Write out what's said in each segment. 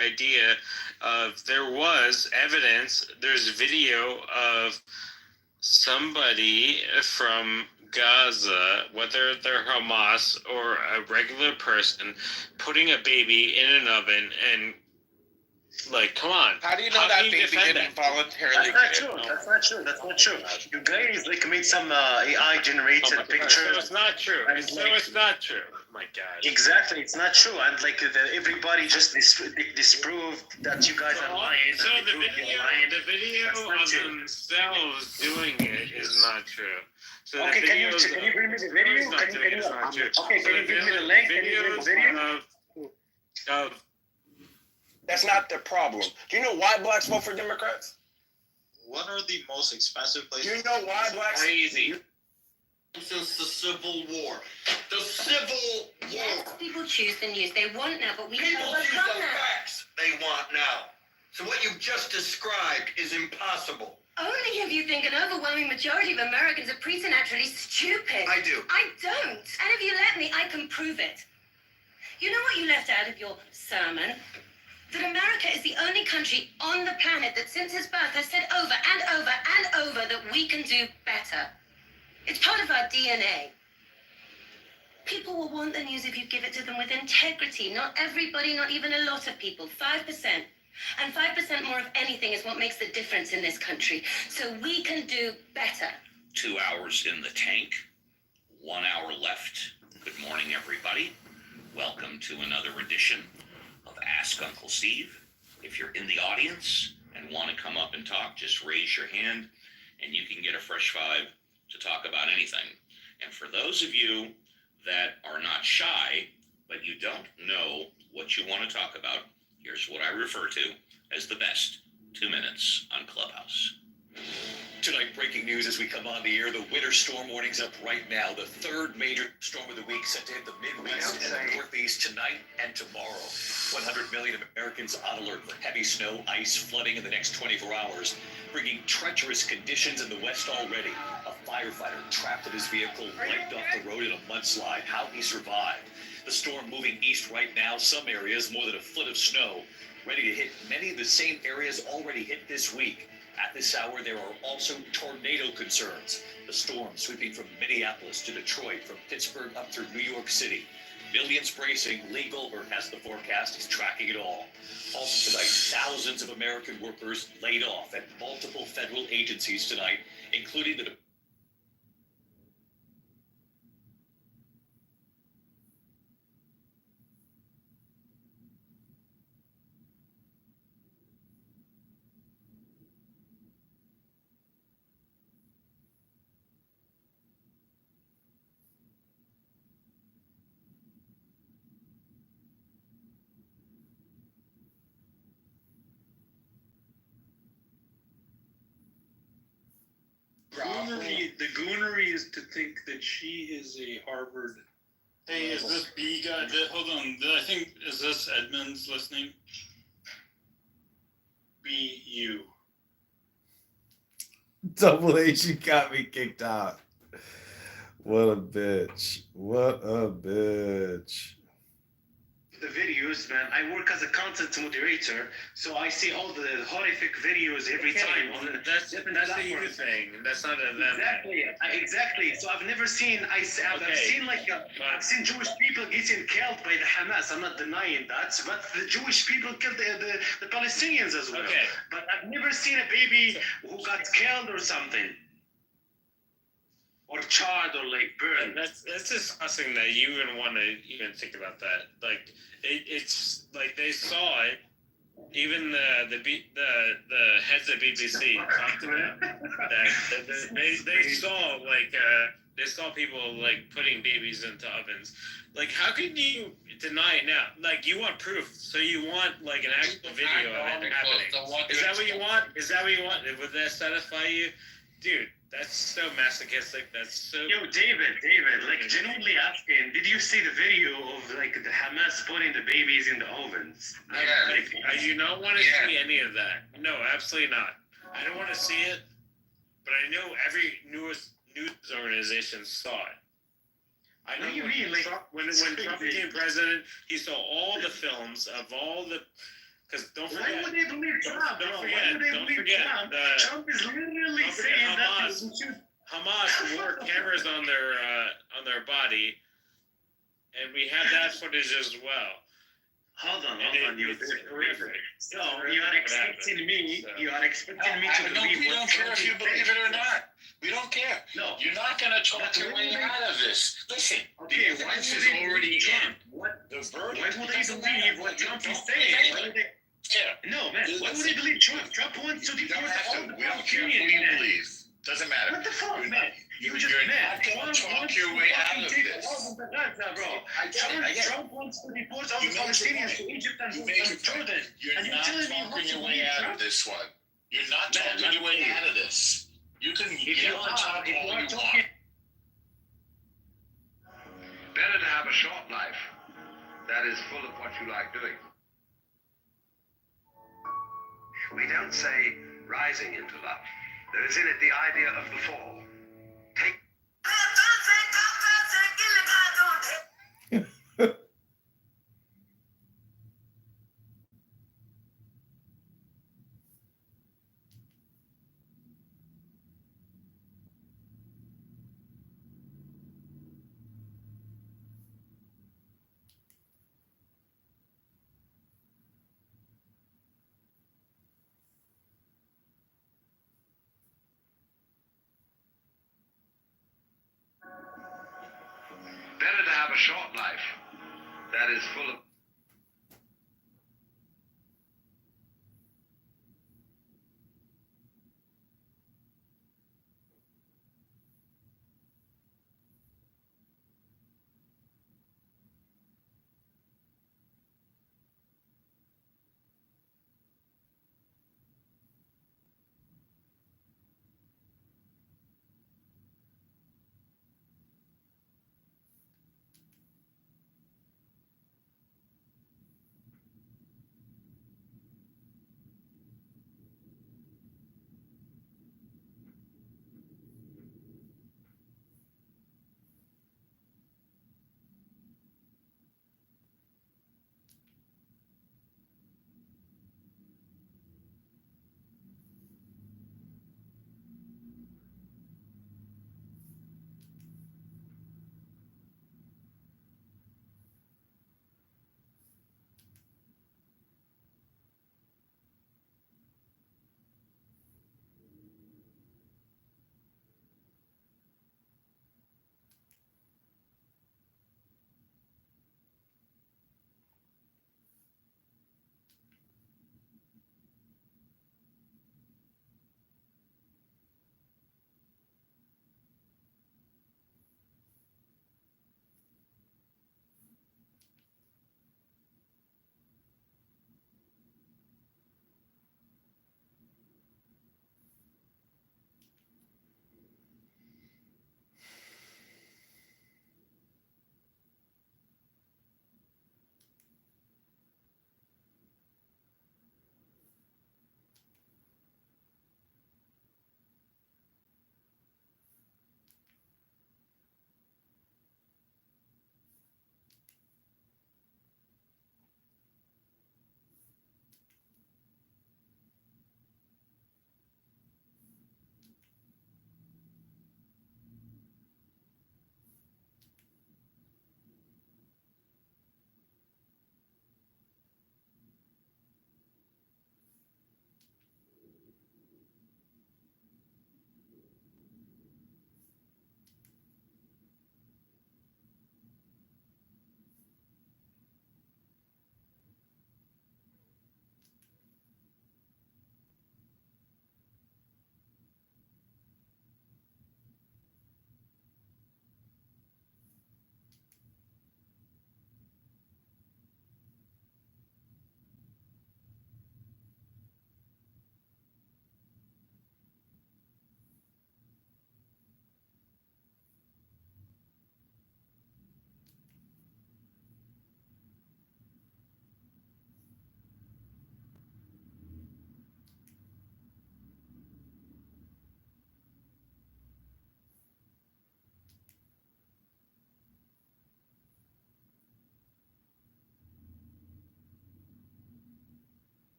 idea of there was evidence, there's video of somebody from Gaza, whether they're Hamas or a regular person, putting a baby in an oven and, like, come on. How do you know that baby didn't voluntarily? That's not true. That's not true. You guys like made some AI generated pictures. So it's not true. It's not true. Oh my God. Exactly, it's not true. And like everybody just disproved that you guys are lying. So the video of themselves doing it is not true. So okay, can you bring me the video? Can you give me the link? Can you bring the video? That's not the problem. Do you know why blacks vote for Democrats? What are the most expensive places? Do you know why blacks? Crazy. Since the Civil War. The Civil War. Yes, people choose the news they want now, but we People have choose the facts they want now. So what you've just described is impossible. Only if you think an overwhelming majority of Americans are preternaturally stupid. I do. I don't. And if you let me, I can prove it. You know what you left out of your sermon? That America is the only country on the planet that since its birth has said over and over and over that we can do better. It's part of our DNA. People will want the news if you give it to them with integrity. Not everybody, not even a lot of people. 5%. And 5% more of anything is what makes the difference in this country. So we can do better. 2 hours in the tank, 1 hour left. Good morning, everybody. Welcome to another edition of Ask Uncle Steve. If you're in the audience and want to come up and talk, just raise your hand and you can get a fresh five to talk about anything. And for those of you that are not shy, but you don't know what you want to talk about, here's what I refer to as the best 2 minutes on Clubhouse. Tonight, breaking news as we come on the air. The winter storm warning's up right now. The third major storm of the week set to hit the Midwest and the Northeast tonight and tomorrow. 100 million Americans on alert for heavy snow, ice, flooding in the next 24 hours, bringing treacherous conditions in the West already. A firefighter trapped in his vehicle, wiped off the road in a mudslide. How he survived. The storm moving east right now. Some areas, more than a foot of snow, ready to hit many of the same areas already hit this week. At this hour, there are also tornado concerns. The storm sweeping from Minneapolis to Detroit, from Pittsburgh up through New York City. Millions bracing. Lee Goldberg has the forecast. He's tracking it all. Also tonight, thousands of American workers laid off at multiple federal agencies tonight, including the The goonery is to think that she is a Harvard. Hey, is this B guy? Hold on. I think, is this Edmonds listening? BU. Double H, you got me kicked out. What a bitch. What a bitch. The videos, man. I work as a content moderator, so I see all the horrific videos every time. That's a you thing. That's not a them. Exactly. So I've never seen. I've seen Jewish people getting killed by the Hamas. I'm not denying that, but the Jewish people killed the Palestinians as well. Okay. But I've never seen a baby who got killed or something. Or charred or like burned. That's disgusting that you even want to even think about that. Like it's like they saw it. Even the heads of BBC talked about that. They saw they saw people like putting babies into ovens. Like, how can you deny it now? Like, you want proof, so you want like an actual video of it happening. Is that what you want? Is that what you want? Would that satisfy you, dude? That's so masochistic. That's so. Yo, David, like genuinely asking, did you see the video of like the Hamas putting the babies in the ovens? Yeah. Like, you don't want to see any of that. No, absolutely not. I don't want to see it, but I know every news organization saw it. I know when Trump became president, he saw all the films of all the Because don't Why forget, would they believe Trump, bro? don't Why forget, would they don't believe forget, Trump? Trump is literally don't forget saying that Hamas. we should. Hamas wore cameras on their body, and we have that footage as well. Hold on, It's horrific. So you are expecting me? So- You are expecting me to believe we what don't care Trump if you is believe saying? it or not. We don't care. No. You're not going to talk But your way when they- out of this. Listen, Okay, the why evidence would is they already believe in. Trump? What? The verdict. Why would they doesn't believe matter. what You Trump is don't saying? believe Why would they? care. No, man. Why would they believe Trump? Trump wants to You don't deport have all to. the We don't care who Palestinians, you man. believe. Doesn't matter. What the fuck, You're man? You're just not mad. going to Trump talk wants your to way out fucking of take this. all of the Gaza, bro. I get it. Trump wants to deport all You the made your Palestinians point. to Egypt and You made your point. Jordan. You're And you're not telling me you talking want to your way believe out Trump? of this one. You're not Man, talking your way man. out of this. You can If you yell and are, talk if you all are you talking. want. Better to have a short life that is full of what you like doing. We don't say rising into love. There is in it the idea of the fall. Take better to have a short life that is full of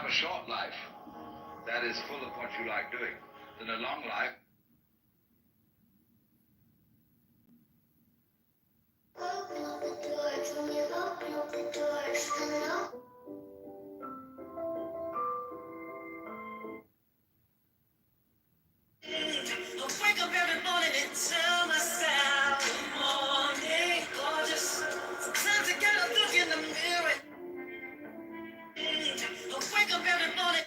a short life that is full of what you like doing than a long life. Open up the doors, when you open up the doors, hello? I wake up every morning and tell myself, good morning, gorgeous. Sometimes I gotta look in the mirror. I wake up every morning.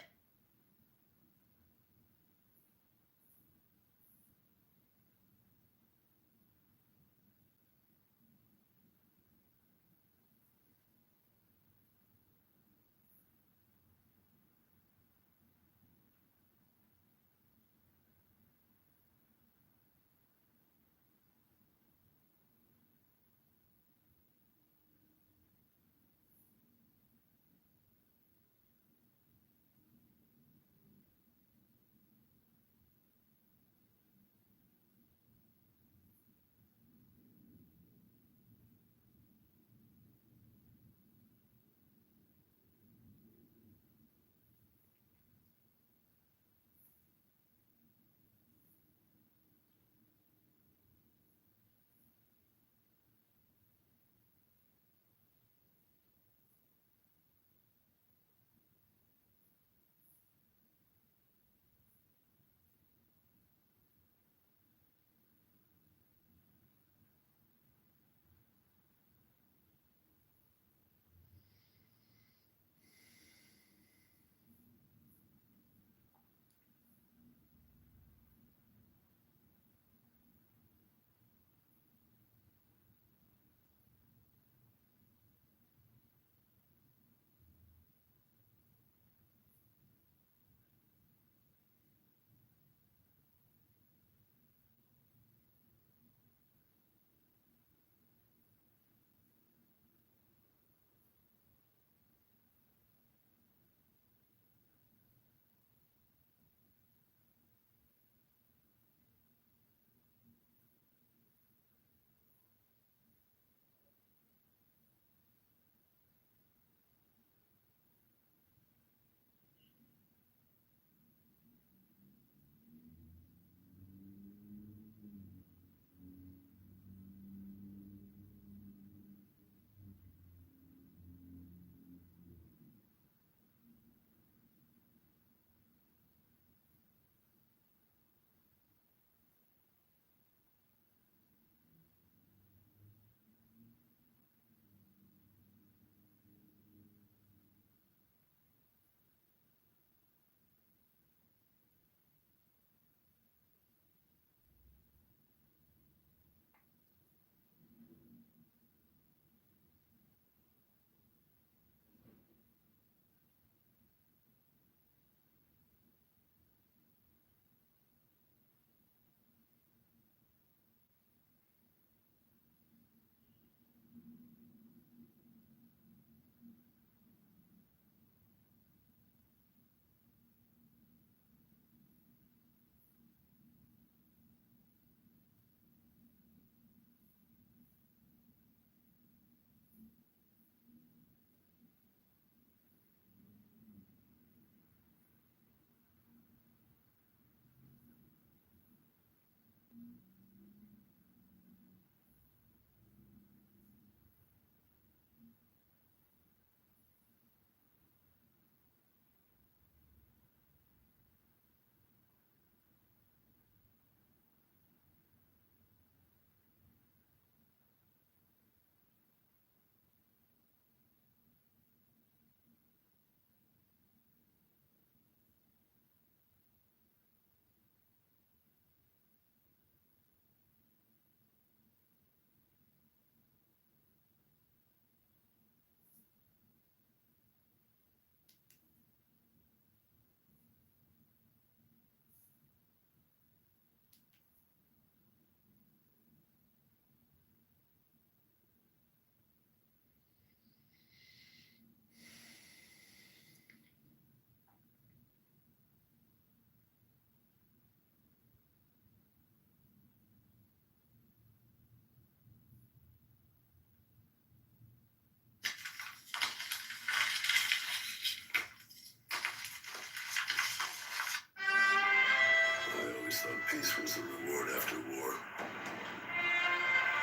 Peace was the reward after war.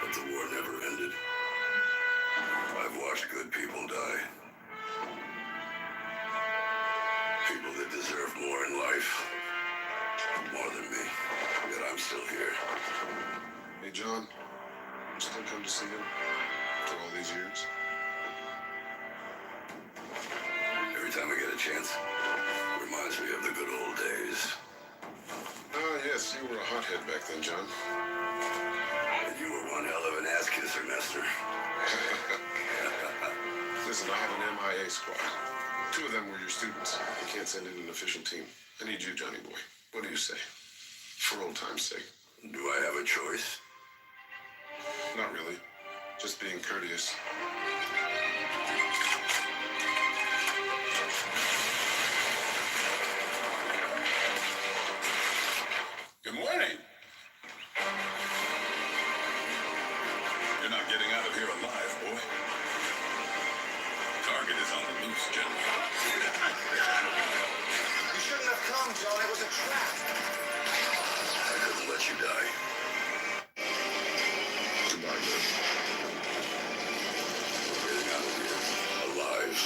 But the war never ended. I've watched good people die. People that deserve more in life. More than me. Yet I'm still here. Hey, John. You still come to see him after all these years? Every time I get a chance, it reminds me of the good old days. Ah, yes, you were a hothead back then, John. And you were one hell of an ass kisser, mister. Listen, I have an MIA squad. 2 of them were your students. I can't send in an official team. I need you, Johnny boy. What do you say? For old time's sake. Do I have a choice? Not really. Just being courteous. Good morning. You're not getting out of here alive, boy. Target is on the loose, General. You shouldn't have come, John. It was a trap. I couldn't let you die. Goodbye, man. We're getting out of here alive.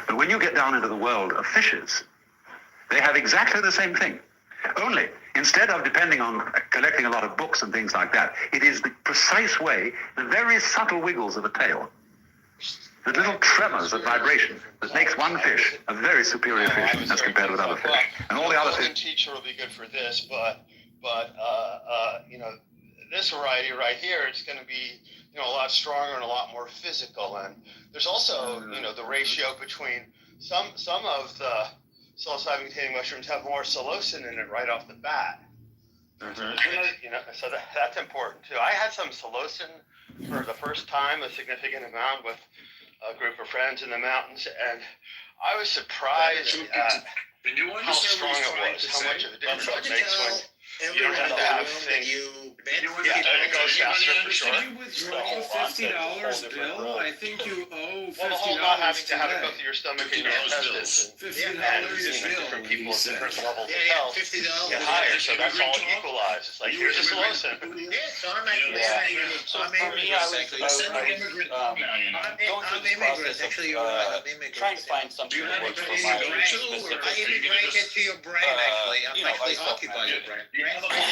But when you get down into the world of fishes, they have exactly the same thing. Only, instead of depending on collecting a lot of books and things like that, it is the precise way, the very subtle wiggles of a tail, the little tremors of vibration that makes one fish a very superior fish as compared with other fish. And all the other fish. Teacher will be good for this, but you know, this variety right here, it's going to be, you know, a lot stronger and a lot more physical. And there's also, you know, the ratio between some of the psilocybin-containing mushrooms have more psilocin in it right off the bat. You know, so that's important too. I had some psilocin for the first time, a significant amount with a group of friends in the mountains, and I was surprised at how strong it was, how much of a difference it makes when you don't have to have things. It goes faster for sure. Did you withdraw $50 bill? I think you owe $50 Well, the whole not having to have it go today. through your stomach and your intestines, $50 and bill. different people at different levels of Yeah, health $50. get higher, so that's all equalized. It's like, here's a psilocin. Yes, I'm immigrant. So for me, I was I'm immigrant. Actually, I'm immigrant. trying to find something that works for my specific. I immigrated to your brain, actually. I'm actually occupied your brain. And I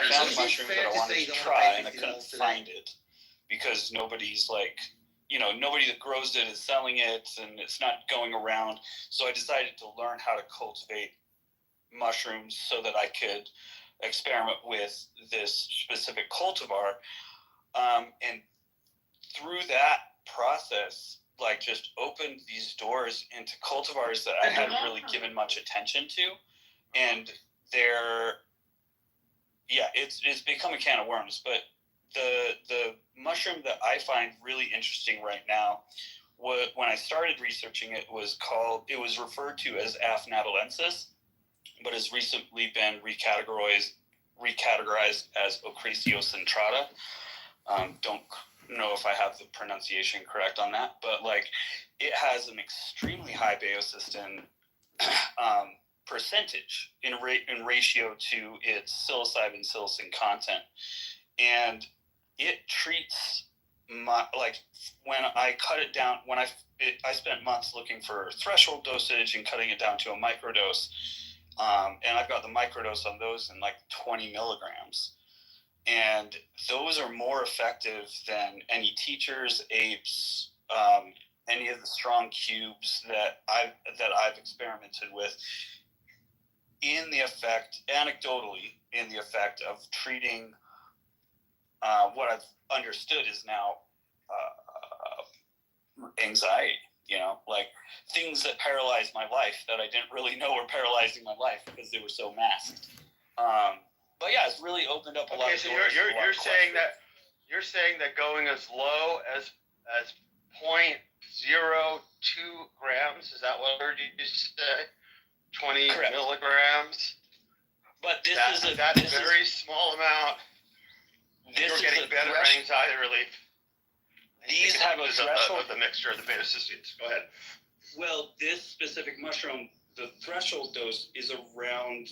found a mushroom that I wanted to try, and I couldn't find it because nobody's like, nobody that grows it is selling it, and it's not going around. So I decided to learn how to cultivate mushrooms so that I could experiment with this specific cultivar. And through that process, like, just opened these doors into cultivars that I hadn't really given much attention to. And it's become a can of worms. But the mushroom that I find really interesting right now, when I started researching it, was referred to as Aphnatalensis, but has recently been recategorized as Ocraciocentrata. Don't know if I have the pronunciation correct on that, but like, it has an extremely high baeocystin percentage in ratio to its psilocybin psilocin content, and it treats when I cut it down, I spent months looking for threshold dosage and cutting it down to a microdose, and I've got the microdose on those in like 20 milligrams, and those are more effective than any teachers, apes, any of the strong cubes that I've experimented with, anecdotally in the effect of treating what I've understood is now anxiety. Like things that paralyzed my life that I didn't really know were paralyzing my life because they were so masked. But yeah, it's really opened up a lot of so doors. you're saying that going as low as 0.02 grams, is that what I heard you say? 20 Correct. milligrams. But this is a very small amount. You're getting better anxiety relief. These have a threshold of the mixture of the beta cysteines. Go ahead. Well, this specific mushroom, the threshold dose is around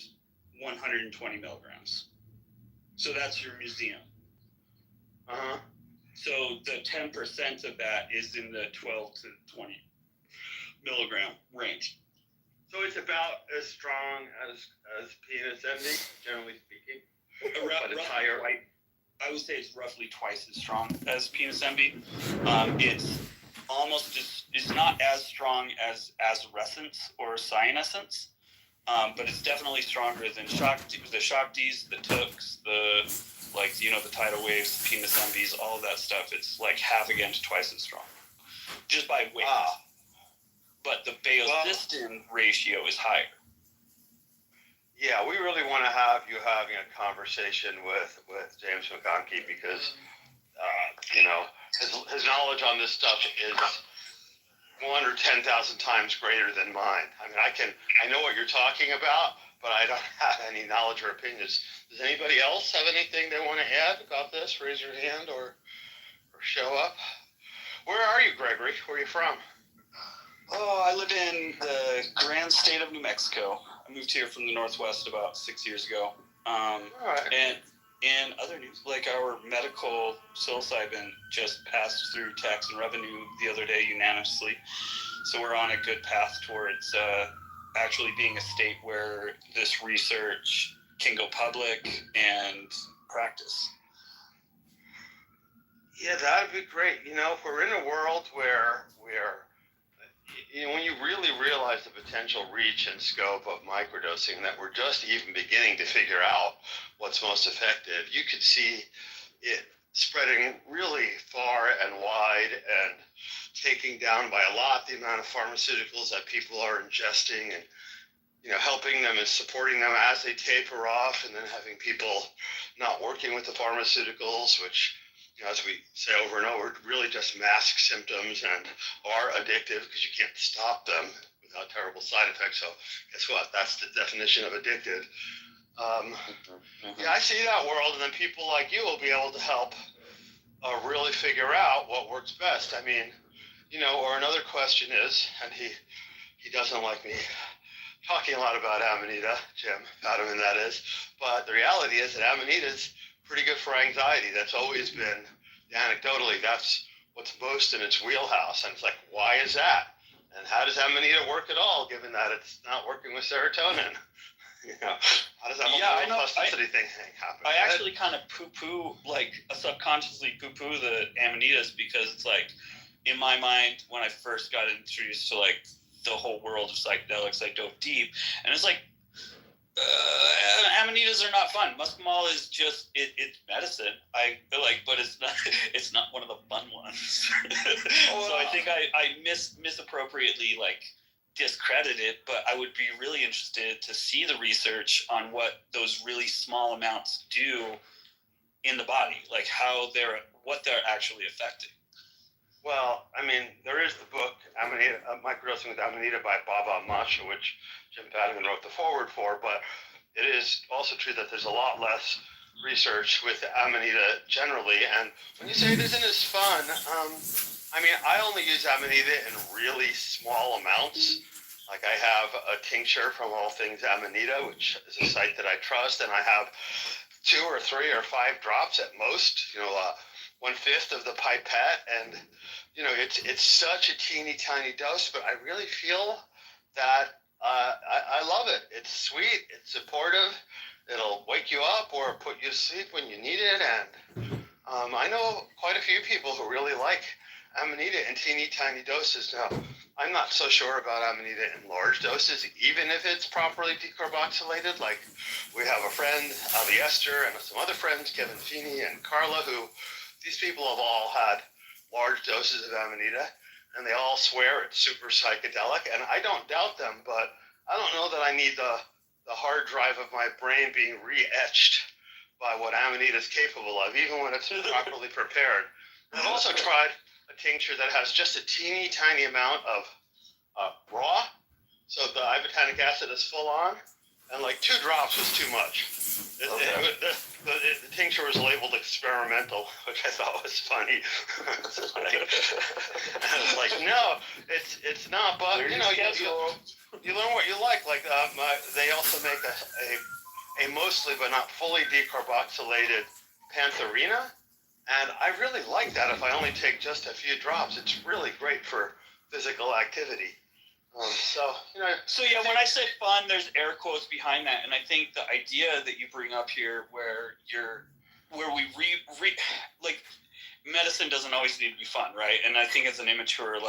120 milligrams. So that's your museum. So the 10% of that is in the 12 to 20 milligram range. So it's about as strong as penis envy, generally speaking. But it's higher. I would say it's roughly twice as strong as penis envy. It's not as strong as essence or cyanescence, but it's definitely stronger than the Shaktis, the Tooks, the tidal waves, penis envies, all of that stuff. It's like half again to twice as strong, just by weight. But the baeocystin ratio is higher. Yeah, we really want to have you having a conversation with James McConkey because, his knowledge on this stuff is 1 or 10,000 times greater than mine. I mean, I know what you're talking about, but I don't have any knowledge or opinions. Does anybody else have anything they want to add about this? Raise your hand or show up. Where are you, Gregory? Where are you from? Oh, I live in the grand state of New Mexico. I moved here from the Northwest about 6 years ago. And in other news, like our medical psilocybin just passed through tax and revenue the other day unanimously. So we're on a good path towards actually being a state where this research can go public and practice. Yeah, that'd be great. If we're in a world where when you really realize the potential reach and scope of microdosing, that we're just even beginning to figure out what's most effective, you could see it spreading really far and wide and taking down by a lot the amount of pharmaceuticals that people are ingesting and, helping them and supporting them as they taper off, and then having people not working with the pharmaceuticals, which, as we say over and over, really just mask symptoms and are addictive because you can't stop them without terrible side effects. So guess what? That's the definition of addicted. Yeah, I see that world, and then people like you will be able to help really figure out what works best. I mean, or another question is, and he doesn't like me talking a lot about Amanita, Jim Fadiman that is, but the reality is that Amanita is pretty good for anxiety. That's always been, anecdotally, that's what's most in its wheelhouse. And it's like, why is that? And how does Amanita work at all, given that it's not working with serotonin? How does that whole plasticity thing happen? I actually kind of poo-poo, subconsciously poo-poo the Amanitas because it's like, in my mind, when I first got introduced to the whole world of psychedelics, I dove deep, and it's like, Amanitas are not fun. Muscimol is just it's medicine. I feel like, but it's not one of the fun ones. So I think I misappropriately discredit it, but I would be really interested to see the research on what those really small amounts do in the body, what they're actually affecting. Well, I mean, there is the book, Amanita, Microdosing with Amanita by Baba Masha, which Jim Fadiman wrote the foreword for, but it is also true that there's a lot less research with Amanita generally, and when you say it isn't as fun, I mean, I only use Amanita in really small amounts. Like I have a tincture from All Things Amanita, which is a site that I trust, and I have 2 or 3 or 5 drops at most, 1/5 of the pipette, and it's such a teeny tiny dose, but I really feel that I love it. It's sweet, it's supportive, it'll wake you up or put you to sleep when you need it, and I know quite a few people who really like Amanita in teeny tiny doses. Now, I'm not so sure about Amanita in large doses, even if it's properly decarboxylated. Like we have a friend, Ali Esther, and some other friends, Kevin Feeney and Carla, who these people have all had large doses of Amanita, and they all swear it's super psychedelic, and I don't doubt them, but I don't know that I need the hard drive of my brain being re-etched by what Amanita is capable of, even when it's properly prepared. I've also tried a tincture that has just a teeny tiny amount of raw, so the ibotanic acid is full on, and like 2 drops was too much. The tincture was labeled experimental, which I thought was funny. It's like, I was like, no, it's not. But you know, you learn what you like. Like they also make a mostly but not fully decarboxylated pantherina, and I really like that. If I only take just a few drops, it's really great for physical activity. So yeah, when I say fun, there's air quotes behind that, and I think the idea that you bring up here, where we like medicine doesn't always need to be fun, right? And I think it's an immature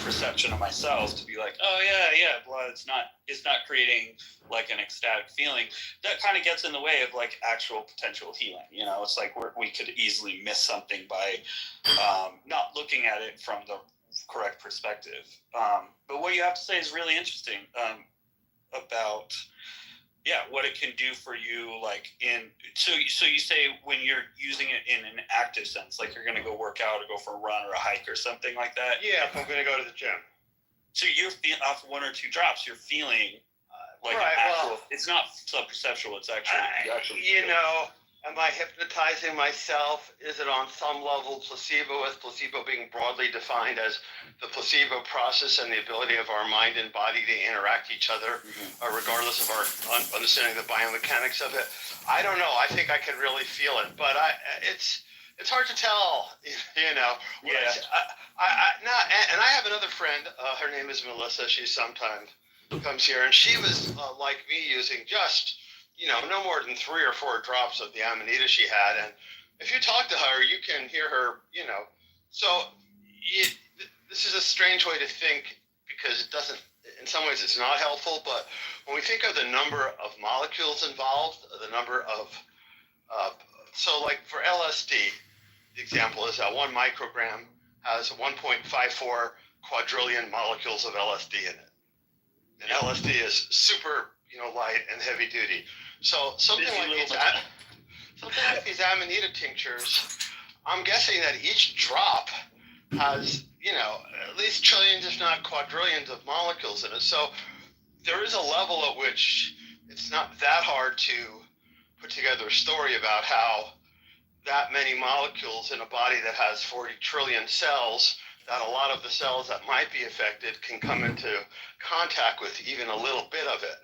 perception of myself to be like, oh yeah, blood. It's not creating like an ecstatic feeling. That kind of gets in the way of like actual potential healing. You know, it's like we could easily miss something by not looking at it from the correct perspective. But what you have to say is really interesting about what it can do for you, like so you say when you're using it in an active sense, like you're going to go work out or go for a run or a hike or something like that. Yeah, if I'm going to go to the gym. So you're off 1 or 2 drops, you're feeling like right, actual, it's not sub-perceptual, it's actually you know, am I hypnotizing myself? Is it on some level placebo, with placebo being broadly defined as the placebo process and the ability of our mind and body to interact each other, regardless of our understanding the biomechanics of it? I don't know. I think I can really feel it, but it's hard to tell, you know. Yeah. And I have another friend. Her name is Melissa. She sometimes comes here, and she was like me, using just, you know, no more than 3 or 4 drops of the Amanita she had. And if you talk to her, you can hear her, you know. So this is a strange way to think, because it doesn't, in some ways it's not helpful, but when we think of the number of molecules involved, the number of, so like for LSD, the example is that 1 microgram has 1.54 quadrillion molecules of LSD in it. And LSD is super, you know, light and heavy duty. So something like these Amanita tinctures, I'm guessing that each drop has, you know, at least trillions, if not quadrillions of molecules in it. So there is a level at which it's not that hard to put together a story about how that many molecules in a body that has 40 trillion cells, that a lot of the cells that might be affected can come into contact with even a little bit of it.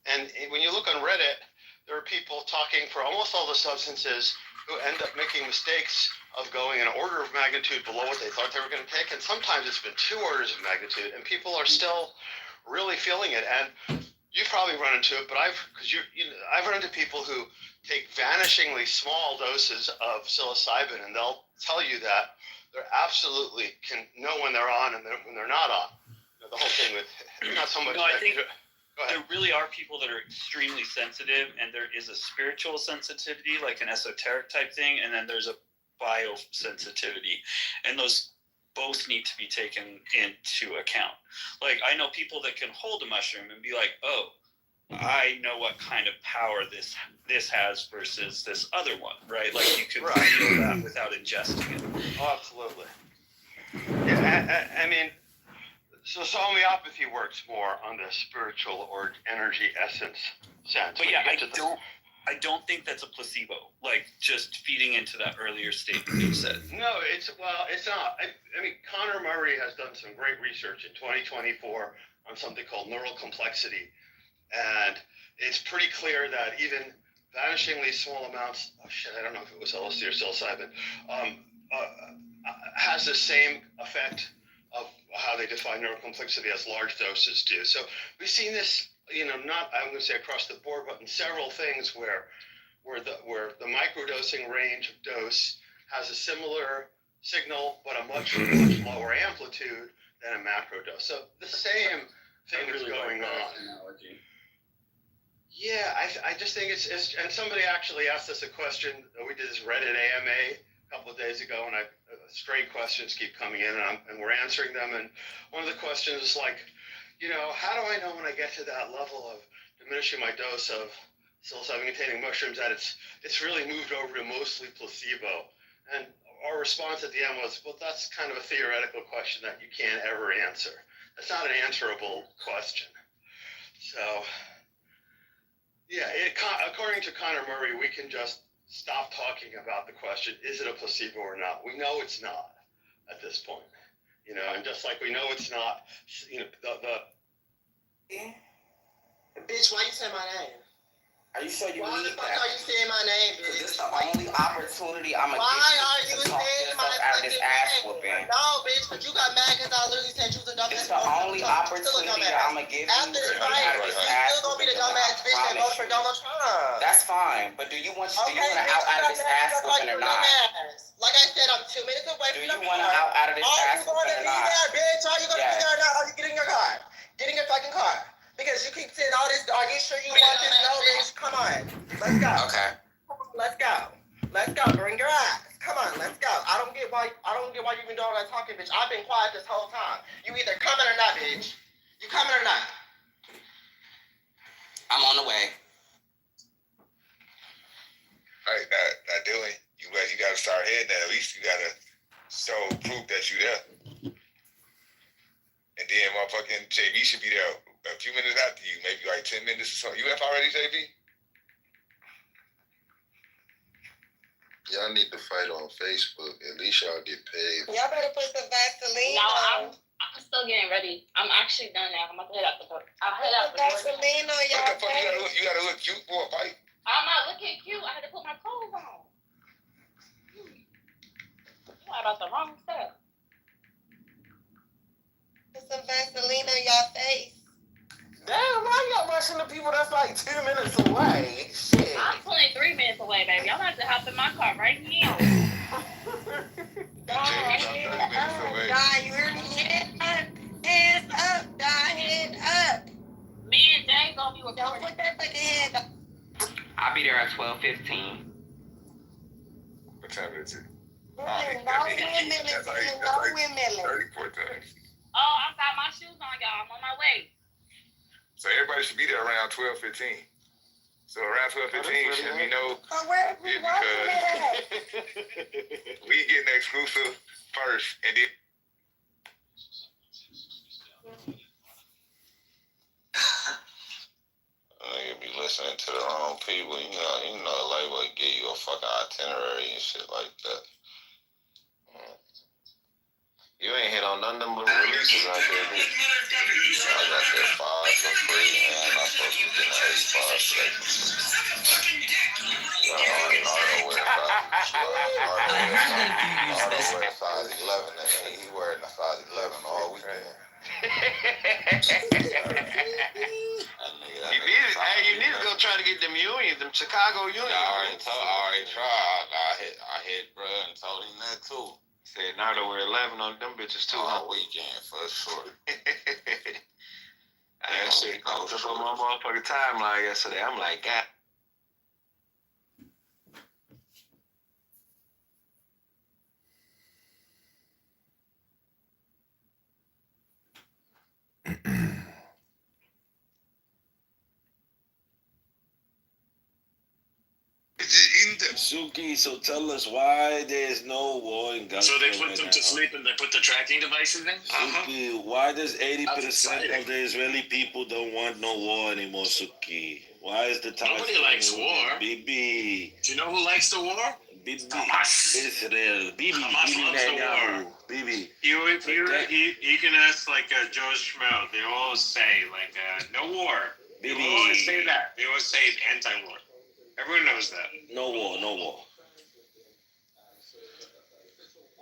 And when you look on Reddit, there are people talking for almost all the substances who end up making mistakes of going an order of magnitude below what they thought they were going to take. And sometimes it's been 2 orders of magnitude, and people are still really feeling it. And you've probably run into it, but I've run into people who take vanishingly small doses of psilocybin, and they'll tell you that they're absolutely can know when they're on and when they're not on. You know, the whole thing with not so much. No, I think there really are people that are extremely sensitive, and there is a spiritual sensitivity, like an esoteric type thing, and then there's a biosensitivity, and those both need to be taken into account. Like, I know people that can hold a mushroom and be like, oh, I know what kind of power this has versus this other one, right? Like, you can feel that without ingesting it. Oh, absolutely. Yeah, I mean, so homeopathy works more on the spiritual or energy essence sense. But yeah, I don't think that's a placebo. Like, just feeding into that earlier statement you said. No, it's not. I mean, Connor Murray has done some great research in 2024 on something called neural complexity, and it's pretty clear that even vanishingly small amounts of I don't know if it was LSD or psilocybin, has the same effect of how they define neural complexity as large doses do. So we've seen this, you know, not I'm going to say across the board, but in several things where the microdosing range of dose has a similar signal but a much lower amplitude than a macro dose. So the same thing is going on. Analogy. Yeah, I just think it's and somebody actually asked us a question. We did this Reddit AMA a couple of days ago, and stray questions keep coming in, and we're answering them. And one of the questions is like, how do I know when I get to that level of diminishing my dose of psilocybin-containing mushrooms that it's really moved over to mostly placebo? And our response at the end was, well, that's kind of a theoretical question that you can't ever answer. That's not an answerable question. So, yeah, according to Connor Murray, we can just stop talking about the question, is it a placebo or not? We know it's not at this point, and just like we know it's not, Bitch, why you say my name? Are you sure you Why need the fuck that? are you saying my name, bitch? This is the only opportunity I'm gonna Why give are you to talk saying my yourself out of this ass fucking whooping. name? No, bitch, but you got mad because I literally said you was a dumbass. It's the only opportunity I'm gonna give you After to this get fight, out of you this ass still gonna be whooping. the dumbass bitch that voted for Donald Trump. That's fine, but do you want to Okay, bitch, out of this ass whooping or not? Like I said, I'm 2 minutes away Do from you the want to car. out of this ass Are you going whooping or to be not? there, bitch? Are you going to be Yes. there or not? Are you getting in your car? Get in your fucking car. Because you keep saying all this. Are you sure you want this? No, bitch. Come on. Let's go. Okay. Let's go. Let's go. Bring your ass. Come on. Let's go. I don't get why you even doing all that talking, bitch. I've been quiet this whole time. You either coming or not, bitch. You coming or not? I'm on the way. Right, not doing. You gotta start heading there. At least you gotta show proof that you there. And then motherfucking JB should be there a few minutes after you, maybe like 10 minutes or something. You left already, JB? Y'all need to fight on Facebook. At least y'all get paid. Y'all better put some Vaseline No, on. I'm still getting ready. I'm actually done now. I'm about to head out the door. I'll head out the door. Vaseline on y'all What the fuck face. you gotta look cute for a fight? I'm not looking cute. I had to put my clothes on. You lied about the wrong stuff. Put some Vaseline on y'all face. Damn, why y'all rushing the people that's like 2 minutes away? Shit. I'm 23 minutes away, baby. I'm about to hop in my car right now. God, you hear me? Hands up, God, hands up. Me and Jay gonna be Don't recording. put that fucking hand up. I'll be there at 12:15. What time is it? No women, That's no like women. 34 times. Oh, I got my shoes on, y'all. I'm on my way. So everybody should be there around 12:15. So around 12:15 should be no. Oh, where is we walking at? We getting exclusive first, and then. Nigga be listening to the wrong people, you know, like what give you a fucking itinerary and shit like that. You ain't hit on none of them releases out there, dude. I got that 5 for free, and I'm supposed to be getting an 85 today. Nardo wears size 11, and he wearing a size 11 all weekend. You need to go try to get them unions, them Chicago unions. I already tried. I hit bro and told him that too. Said Nardo wear 11 on them bitches too. All weekend for sure. That shit popped up on my motherfucking timeline yesterday. I'm like, God. Suki, so tell us why there's no war in Gaza. So they put right them now. to sleep and they put the tracking devices in? Suki, why does 80% exciting. of the Israeli people don't want no war anymore, Suki? Why is the time? Nobody likes war. Bibi. Do you know who likes the war? Bibi. Hamas. Israel. Bibi. Hamas Bibi loves the Netanyahu. war. Bibi. You can ask like Joe Schmo. They always say like no war. They Bibi. always say that. They always say anti-war. Everyone knows that. No war, no war.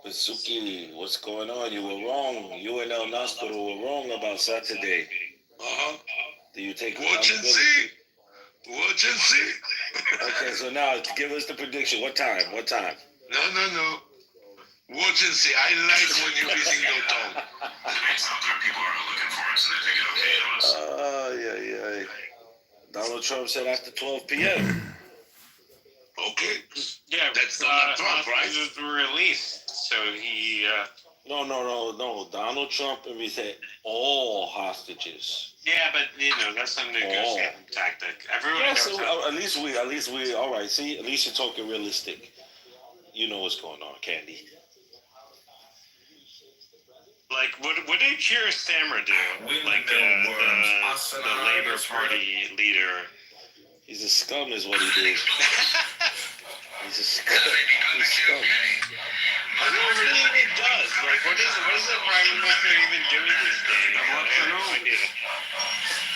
But Suki, what's going on? You were wrong. You and El Nastro were wrong about Saturday. Do you take Watch and accountability? see. Watch and see. Okay, so now give us the prediction. What time? What time? No. Watch and see. I like when you're using your tongue. Yeah. Donald Trump said after 12 p.m. Okay. Yeah, That's Donald Trump, right? hostages were released, so he. No. Donald Trump and we said all hostages. Yeah, but that's a negotiating tactic. Everyone Yes, knows how. at least we. All right. See, at least you're talking realistic. You know what's going on, Candy. Like, what did Keir Starmer do? Like the Labour Party leader. He's a scum, is what he did. He's a scum. He's scum. I don't know what he even does. Like, what does the Prime Minister even do these days? I have no idea.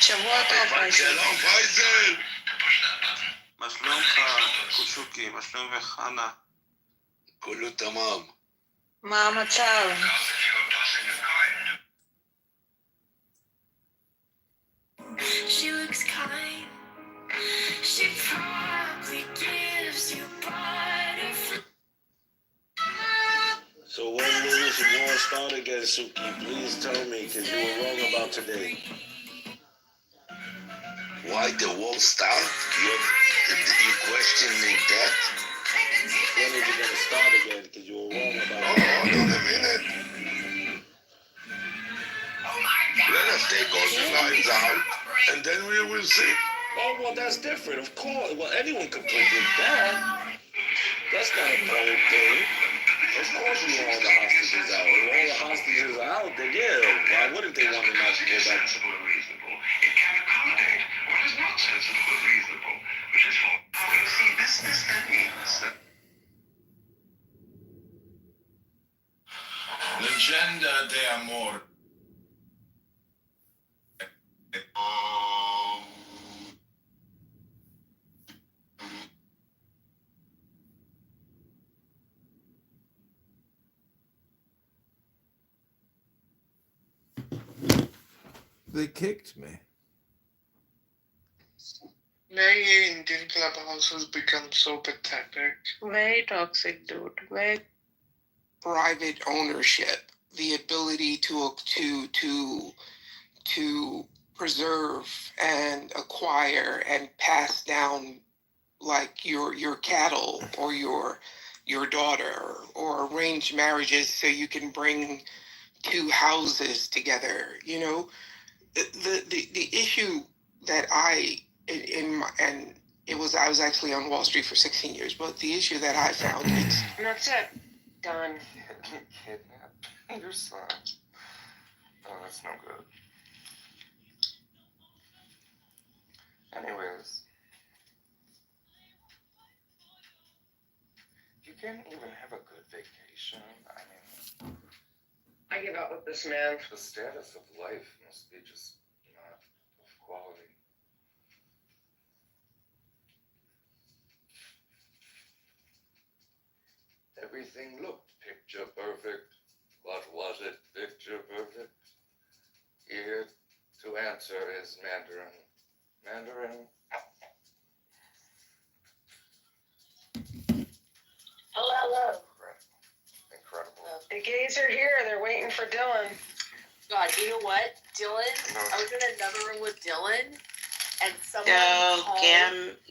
שבוע טוב, שלום פייזל. מה שלומך, קושוקי? מה שלומך, חנה? כולו תמם. מה המצב? She looks kind. She probably gives you butterflies. So when will this war start again, Suki? Please tell me, because you were wrong about today. Why the war start? You questioning that? When is it going to start again? Because you were wrong about it. Hold on a minute. Let us take all the lights out, and then we will see. Oh, well, that's different. Of course. Well, anyone could predict that. That's not a bold thing. Of course we want all the hostages out. If all the hostages are out, then yeah, why wouldn't they want to not go back? It can accommodate what is not sensible but reasonable, which is for see this that means that Legenda de amor. They kicked me. Very Indian Clubhouse has become so pathetic. Very toxic, dude. Very Private ownership, the ability to preserve and acquire and pass down like your cattle or your daughter, or arrange marriages so you can bring two houses together. You know, the issue that I was actually on Wall Street for 16 years, but the issue that I found is That's it. Done. Kidnap your son. Oh, that's no good. Anyways, you can't even have a good vacation. I mean, I give up with this man. the status of life must be just not of quality. Everything looked picture perfect, but was it picture perfect? Here to answer is Mandarin. Mandarin. Hello. Incredible. The gays are here. They're waiting for Dylan. God, you know what? Dylan, I was in another room with Dylan, and someone called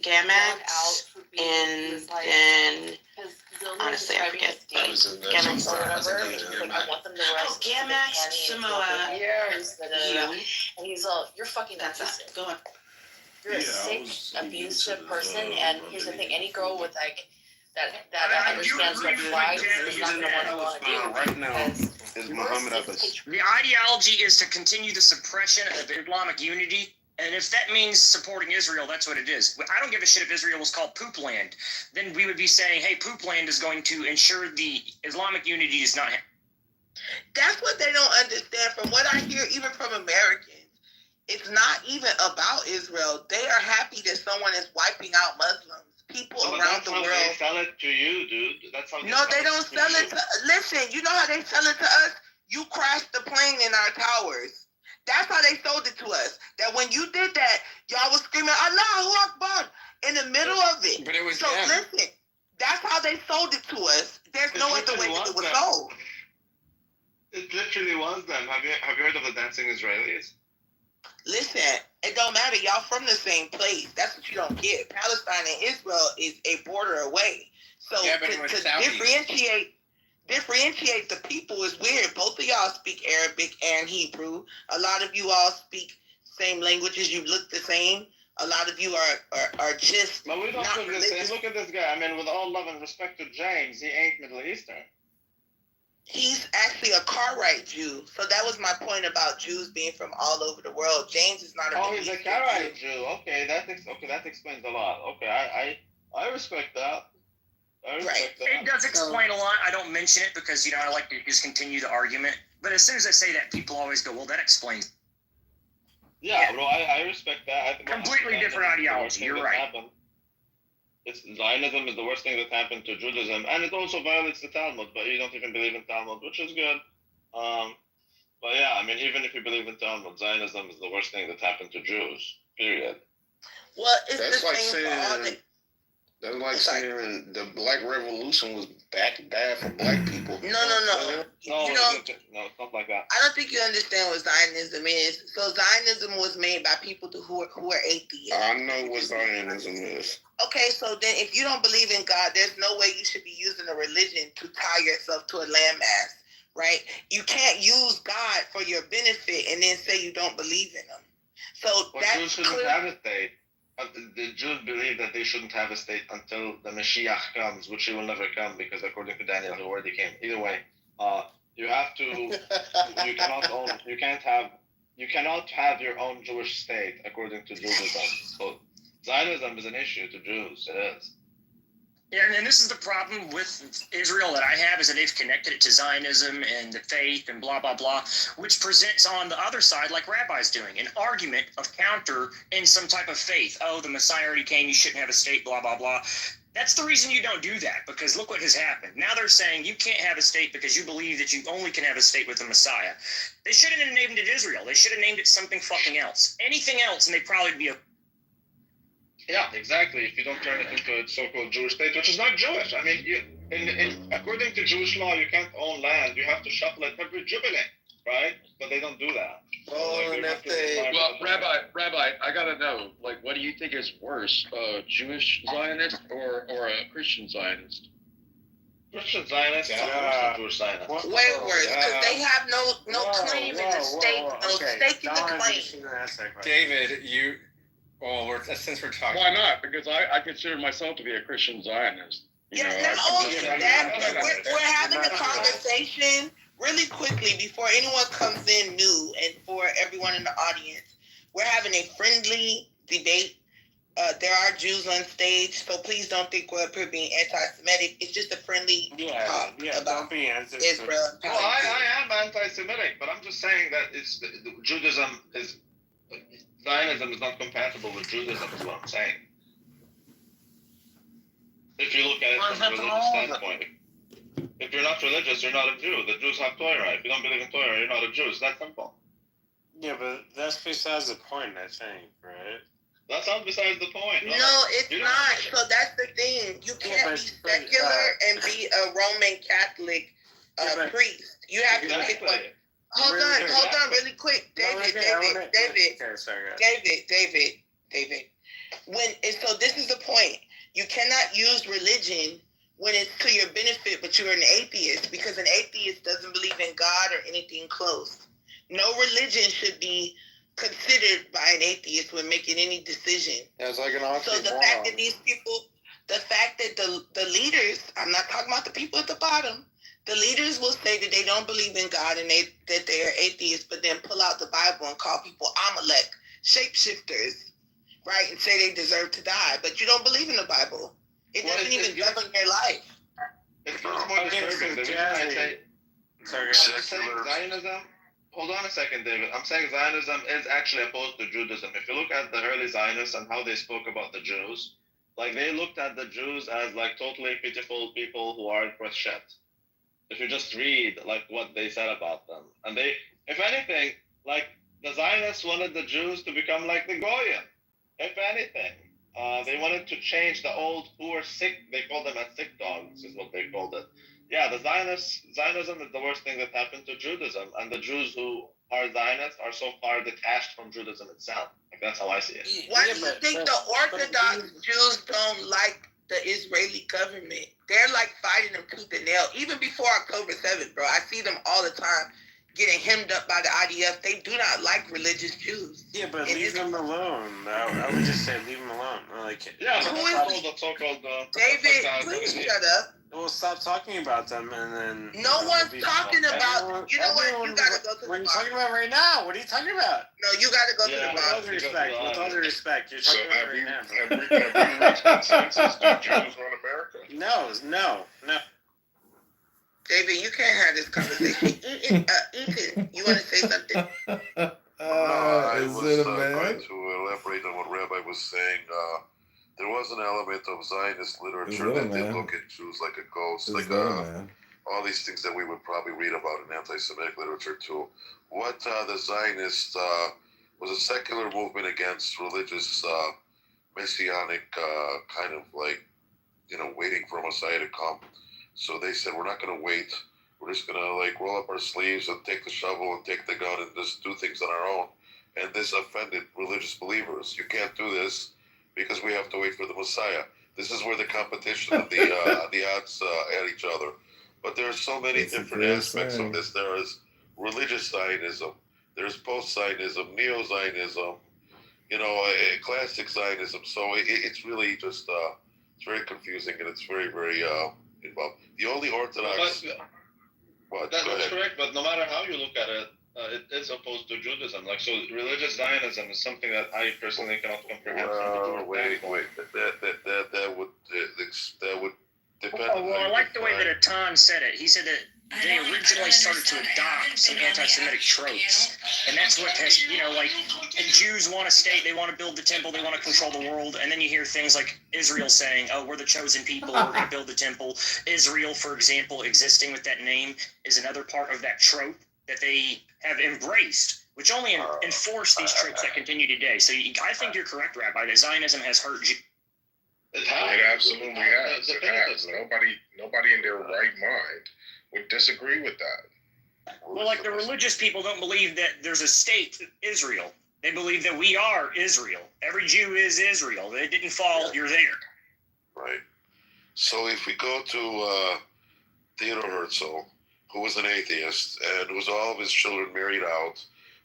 Dylan out for being then honestly, I forget. Gamax or whatever. Like, I want them to arrest Gamax, Samoa. Yeah. And he's all, you're fucking abusive. Go on. You're a sick, abusive person, and here's the thing, any girl with like that understands red flags is not gonna want to go on a date with Right you now because is Muhammad Abbas. The ideology is to continue the suppression of Islamic unity, and if that means supporting Israel, that's what it is. I don't give a shit if Israel was called Poop Land. Then we would be saying, hey, Poop Land is going to ensure the Islamic unity is not. That's what they don't understand. From what I hear, even from Americans, it's not even about Israel. They are happy that someone is wiping out Muslims. People around the world. They sell it to you, dude. That's how No, they don't sell it to. Listen, you know how they sell it to us? You crashed the plane in our towers. That's how they sold it to us. That when you did that, y'all was screaming Allahu Akbar in the middle of it. But it was so them. listen, that's how they sold it to us. There's no other way that it was sold. It literally was them. Have you heard of the dancing Israelis? Listen, it don't matter. Y'all from the same place. That's what you don't get. Palestine and Israel is a border away. So Yeah, but to differentiate the people is weird. Both of y'all speak Arabic and Hebrew. A lot of you all speak same languages. You look the same. A lot of you are just. But we don't look the same. Look at this guy. I mean, with all love and respect to James, he ain't Middle Eastern. He's actually a Karaite Jew. So that was my point about Jews being from all over the world. James is not a Oh, he's a Karaite Jew. Okay, that explains a lot. Okay, I respect that. It does explain a lot. I don't mention it because, I like to just continue the argument. But as soon as I say that, people always go, well, that explains. Yeah, bro, I respect that. Completely different ideology. You're right. Zionism is the worst thing that happened to Judaism, and it also violates the Talmud, but you don't even believe in Talmud, which is good. But yeah, I mean, even if you believe in Talmud, Zionism is the worst thing that happened to Jews, period. Well, it's That's the like same for all the... That's like saying the Black Revolution was bad for Black people. No. No, it's not like that. I don't think you understand what Zionism is. So Zionism was made by people who are atheists. I know what Zionism is. Okay, so then if you don't believe in God, there's no way you should be using a religion to tie yourself to a landmass, right? You can't use God for your benefit and then say you don't believe in him. So that's Jews shouldn't have a state. The Jews believe that they shouldn't have a state until the Mashiach comes, which he will never come because according to Daniel, he already came. Either way, you have to. You cannot have your own Jewish state according to Judaism. So Zionism is an issue to Jews. It is. Yeah, and this is the problem with Israel that I have is that they've connected it to Zionism and the faith and blah, blah, blah, which presents on the other side, like Rabbi's doing, an argument of counter in some type of faith. Oh, the Messiah already came, you shouldn't have a state, blah, blah, blah. That's the reason you don't do that, because look what has happened. Now they're saying you can't have a state because you believe that you only can have a state with the Messiah. They shouldn't have named it Israel. They should have named it something fucking else. Anything else, and they'd probably be a... Yeah, exactly. If you don't turn it into a so-called Jewish state, which is not Jewish. I mean, according to Jewish law, you can't own land. You have to shuffle it every jubilee, right? But they don't do that. Rabbi, I gotta know, what do you think is worse, a Jewish Zionist or a Christian Zionist? Christian Zionists are worse than Jewish Zionists. Way worse, because they have no claim in the state, no stake in the claim. David, since we're talking. Why not? Because I consider myself to be a Christian Zionist. Not only that, we're having a conversation really quickly before anyone comes in new and for everyone in the audience. We're having a friendly debate. There are Jews on stage, so please don't think we're being anti-Semitic. It's just a friendly talk about don't be Israel. Well, I am anti-Semitic, but I'm just saying that Zionism is not compatible with Judaism, is what I'm saying. If you look at it from a religious standpoint. If you're not religious, you're not a Jew. The Jews have Torah. If you don't believe in Torah, you're not a Jew. It's that simple. Yeah, but that's besides the point, I think, right? That's not besides the point. No, it's not. So that's the thing. You can't be secular and be a Roman Catholic priest. You have to pick one. Hold on, really quick, David. So this is the point. You cannot use religion when it's to your benefit, but you're an atheist, because an atheist doesn't believe in God or anything close. No religion should be considered by an atheist when making any decision. It's like an oxymoron. So the fact that these people, the fact that the leaders, I'm not talking about the people at the bottom, the leaders will say that they don't believe in God and that they are atheists, but then pull out the Bible and call people Amalek, shapeshifters, right? And say they deserve to die, but you don't believe in the Bible. It doesn't even govern your life. It's much more disturbing. The reason I say Zionism. Hold on a second, David. I'm saying Zionism is actually opposed to Judaism. If you look at the early Zionists and how they spoke about the Jews, they looked at the Jews as totally pitiful people who aren't worth shit. If you just read what they said about them, and they, if anything, the Zionists wanted the Jews to become like the Goyim. If anything, they wanted to change the old poor sick. They called them as sick dogs, is what they called it. Yeah, the Zionism is the worst thing that happened to Judaism, and the Jews who are Zionists are so far detached from Judaism itself. Like, that's how I see it. Why do you think the Orthodox Jews don't like the Israeli government? They're like fighting them tooth and nail. Even before October 7th, bro, I see them all the time getting hemmed up by the IDF. They do not like religious Jews. Yeah, but leave them alone. I would just say leave them alone. Yeah, Who but is that's all the so-called David, please shut up. Well, stop talking about them, and then. No one's talking about. You know what? You gotta go to the. What are you talking about right now? What are you talking about? No, you gotta go to the With all due respect, with all due respect, you're talking about right now. Have we reached consensus? Do Jews run America? No. David, you can't have this conversation. Ethan, you want to say something? I Is was it a going man? to elaborate on what Rabbi was saying. There was an element of Zionist literature Is it a that did man? look at Jews like a ghost, Is like that a man? all these things that we would probably read about in anti-Semitic literature too. What the Zionist was a secular movement against religious, messianic kind of like, waiting for a Messiah to come. So they said, we're not going to wait. We're just going to like roll up our sleeves and take the shovel and take the gun and just do things on our own. And this offended religious believers. You can't do this because we have to wait for the Messiah. This is where the competition of the odds at each other. But there are so many different aspects of this. There is religious Zionism. There's post-Zionism, neo-Zionism, classic Zionism. So it's really just, it's very confusing and it's very, very involved. The only Orthodox... That's correct, but no matter how you look at it, it is opposed to Judaism. Like, so religious Zionism is something that I personally cannot comprehend. Wait. That would depend. Well, I like the way that Atan said it. He said that they originally started to adopt some anti-Semitic tropes, and that's what has, Jews want a state, they want to build the temple, they want to control the world, and then you hear things like Israel saying, oh, we're the chosen people, we're going to build the temple. Israel, for example, existing with that name is another part of that trope that they have embraced, which only enforce these tropes that continue today. So I think you're correct, Rabbi, that Zionism has hurt Jews. It absolutely has. It has. Nobody in their right mind would disagree with that. Well, like the religious people don't believe that there's a state, Israel. They believe that we are Israel. Every Jew is Israel. They didn't fall, you're there. Right. So if we go to Theodor Herzl, who was an atheist and was all of his children married out,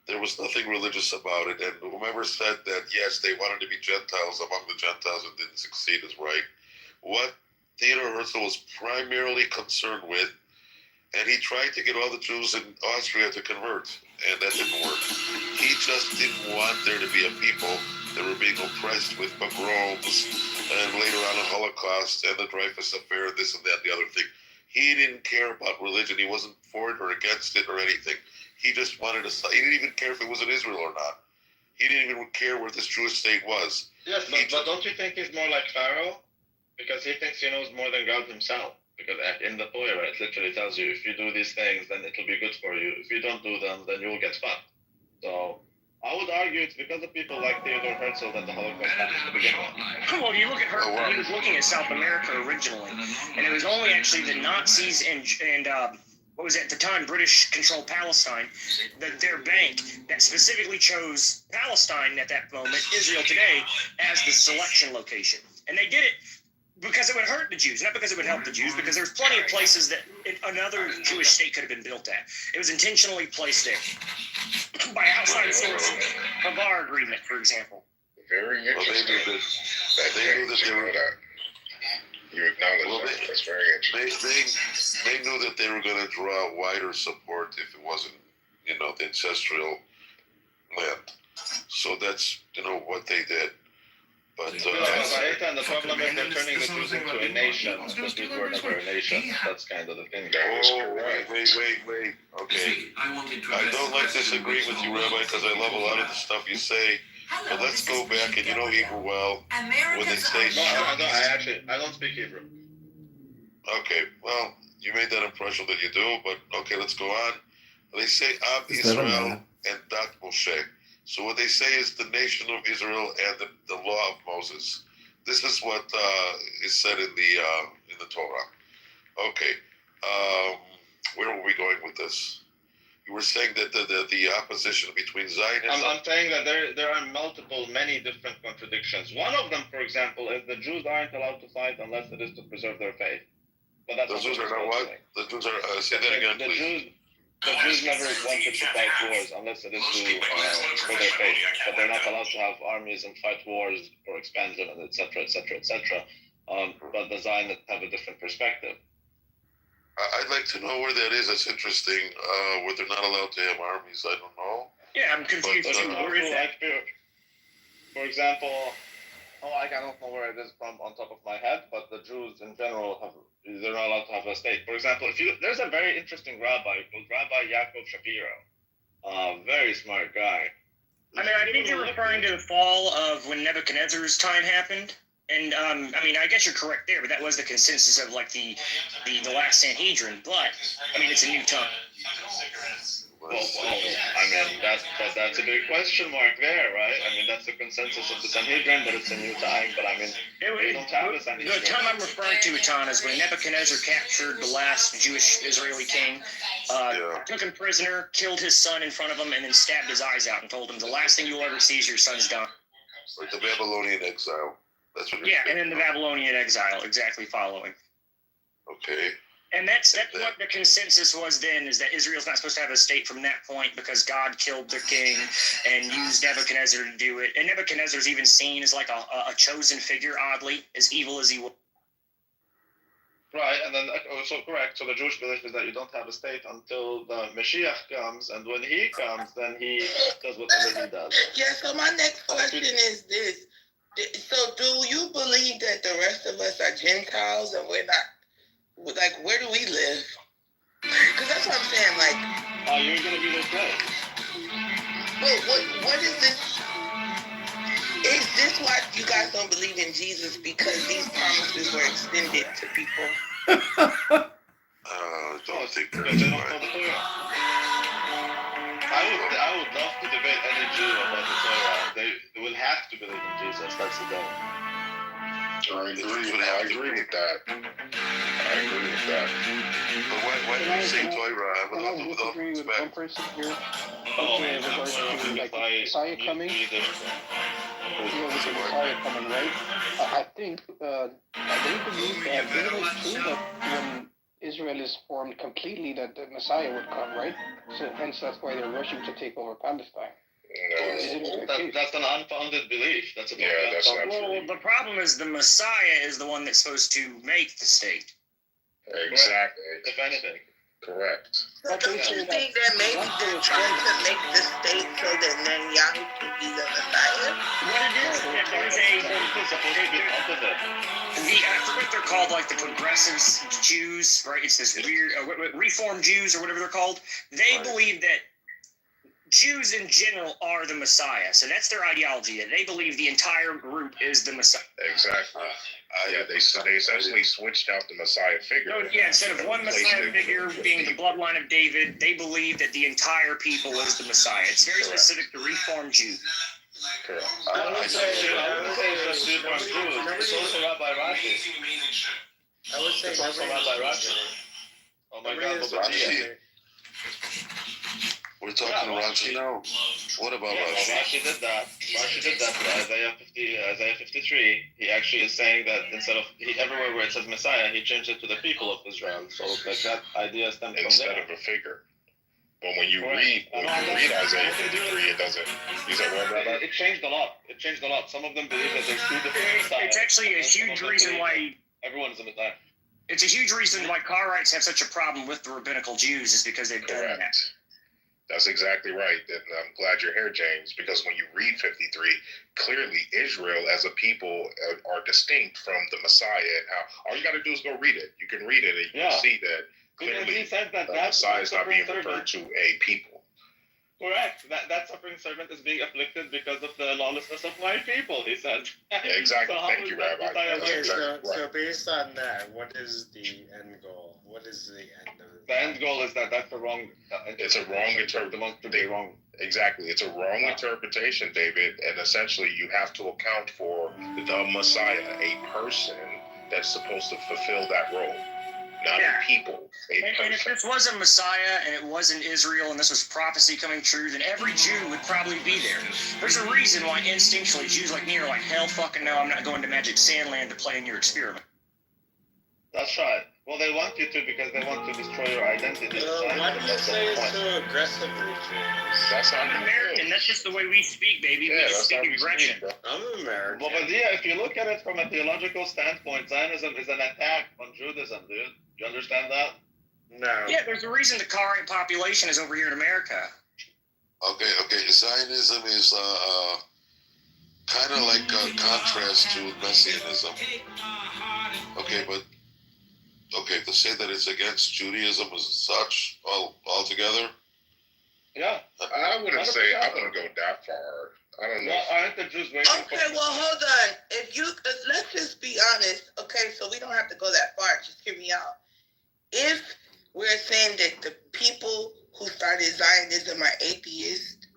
there was nothing religious about it. And whomever said that, yes, they wanted to be Gentiles among the Gentiles and didn't succeed is right. What Theodor Herzl was primarily concerned with, and he tried to get all the Jews in Austria to convert, and that didn't work. He just didn't want there to be a people that were being oppressed with pogroms and later on the Holocaust and the Dreyfus Affair, this and that, the other thing. He didn't care about religion. He wasn't for it or against it or anything. He just wanted to. He didn't even care if it was in Israel or not. He didn't even care where this Jewish state was. Yes, but don't you think he's more like Pharaoh? Because he thinks he knows more than God himself. Because in the Torah, it literally tells you, if you do these things, then it will be good for you. If you don't do them, then you will get fucked. So I would argue it's because of people like Theodor Herzl that the Holocaust happened to begin with. Well, you look at he was looking at South America originally, and it was only actually the Nazis and what was it, at the time, British-controlled Palestine, their bank that specifically chose Palestine at that moment, Israel today, as the selection location. And they did it because it would hurt the Jews, not because it would help the Jews, because there's plenty of places that another Jewish state could have been built at. It was intentionally placed there by outside sources, a Bar agreement, for example. Very interesting. They knew that they were that. You acknowledge that. That's very interesting. They knew that they were going to draw wider support if it wasn't, the ancestral land. So that's, what they did. But and the problem is they're turning the Jews into a nation. The Jews were never a nation. That's kind of the thing. Wait. Okay. I don't like disagreeing with you, Rabbi, because I love a lot of the stuff you say. But let's go back, and you know Hebrew well. When they say... No, I don't speak Hebrew. Okay, well, you made that impression that you do, but okay, let's go on. They say Ab Israel and Dat Moshe. So what they say is the nation of Israel and the law of Moses. This is what is said in the Torah. Okay, where were we going with this? You were saying that the opposition between Zionism. I'm saying that there are many different contradictions. One of them, for example, is the Jews aren't allowed to fight unless it is to preserve their faith. But that's the Jews are not what? The Jews are. Say that again, please. The Jews never wanted to fight wars unless it is for their faith. But they're not allowed to have armies and fight wars for expansion, and etc., etc., etc. But the Zionists have a different perspective. I'd like to know where that is. That's interesting. Where they're not allowed to have armies. I don't know. Yeah, I'm confused too. Where is that? For example, I don't know where it is from on top of my head, but the Jews in general they're not allowed to have a state. For example, there's a very interesting rabbi called Rabbi Yaakov Shapiro, very smart guy. I mean, I think you're referring to the fall of when Nebuchadnezzar's time happened. And, I mean, I guess you're correct there, but that was the consensus of, like, the last Sanhedrin. But, I mean, it's a new time. Well, I mean, that's a big question mark there, right? I mean, that's the consensus of the Sanhedrin, but it's a new time. But, I mean, we don't have a Sanhedrin. The time I'm referring to, Atan, is when Nebuchadnezzar captured the last Jewish Israeli king, took him prisoner, killed his son in front of him, and then stabbed his eyes out and told him, the last thing you'll ever see is your son's done. Like the Babylonian exile. That's what and then the Babylonian exile, exactly following. Okay. And that's what the consensus was then, is that Israel's not supposed to have a state from that point because God killed their king and used Nebuchadnezzar to do it. And Nebuchadnezzar's even seen as like a chosen figure, oddly, as evil as he was. Right, and then also correct. So the Jewish belief is that you don't have a state until the Mashiach comes, and when he comes, then he does whatever he does. Yeah, so my next question is this. So do you believe that the rest of us are Gentiles and we're not, like, where do we live? Because that's what I'm saying, like... you're going to be this way. What is this? Is this why you guys don't believe in Jesus? Because these promises were extended to people? Don't think that's right. I would love to debate any Jew about the Torah. They will have to believe in Jesus. That's the goal. I agree with that. But why do you say Torah? I would love to disagree with one person here. In regards to like Messiah coming. Messiah coming, right? I think they believe that isn't it true that when Israel is formed completely that the Messiah would come, right? So hence that's why they're rushing to take over Palestine. That's an unfounded belief. That's well, the problem is the Messiah is the one that's supposed to make the state. Exactly. If anything. Correct. So don't you think that maybe they're trying to make the state so that Netanyahu can be the Messiah? What it is, there's I forget what they're called, like the progressive Jews, right? It's this weird, Reform Jews or whatever they're called. They believe that Jews in general are the Messiah. So that's their ideology. They believe the entire group is the Messiah. Exactly. They essentially switched out the Messiah figure. So, instead of one Messiah figure being the bloodline of David, they believe that the entire people is the Messiah. It's very specific to Reform Jews. Correct. I would say it's just Reform Jews. It's also Rabbi Rashi. I would say it's also Rabbi Rashi. Oh my God, Rashi. We're talking Rashi now. What about Rashi? Rashi did that. Isaiah 53. He actually is saying that instead of everywhere where it says Messiah, he changed it to the people of Israel. So like that idea stems from instead of a figure. But when you read Isaiah 53, it doesn't. You said what about that? It changed a lot. Some of them believe that there's two different Messiahs. It's actually a huge reason why everyone's a Messiah. It's a huge reason why Karaites have such a problem with the rabbinical Jews is because they've done that. That's exactly right. And I'm glad you're here, James, because when you read 53, clearly Israel as a people are distinct from the Messiah. And how all you got to do is go read it. You can read it and you can see that clearly the Messiah is not being referred to a people. Correct. That suffering servant is being afflicted because of the lawlessness of my people, he said. Exactly. So thank you, Rabbi. So based on that, what is the end goal? What is the end of it? The end goal is that's the wrong... It's a wrong interpretation. Exactly. It's a wrong interpretation, David. And essentially, you have to account for the Messiah, a person that's supposed to fulfill that role. not Yeah. a people. And if this was a Messiah and it wasn't Israel and this was prophecy coming true, then every Jew would probably be there. There's a reason why instinctually Jews like me are like, hell fucking no, I'm not going to Magic Sandland to play in your experiment. That's right. Well, they want you to because they want to destroy your identity. Why do you say it so aggressively, James? That's how I'm American. That's just the way we speak, baby. Yeah, we just that's how speak we aggression. speak, bro. I'm American. Well, but yeah, if you look at it from a theological standpoint, Zionism is an attack on Judaism, dude. You understand that? No. Yeah, there's a reason the Kari population is over here in America. Okay. Zionism is kind of like a contrast to Messianism. Okay, but to say that it's against Judaism as such altogether. Yeah. I wouldn't say I wouldn't go that far. I don't know. Well, aren't the Jews waiting for? Okay, well, hold on. Let's just be honest. Okay, so we don't have to go that far. Just hear me out. If we're saying that the people who started Zionism are atheists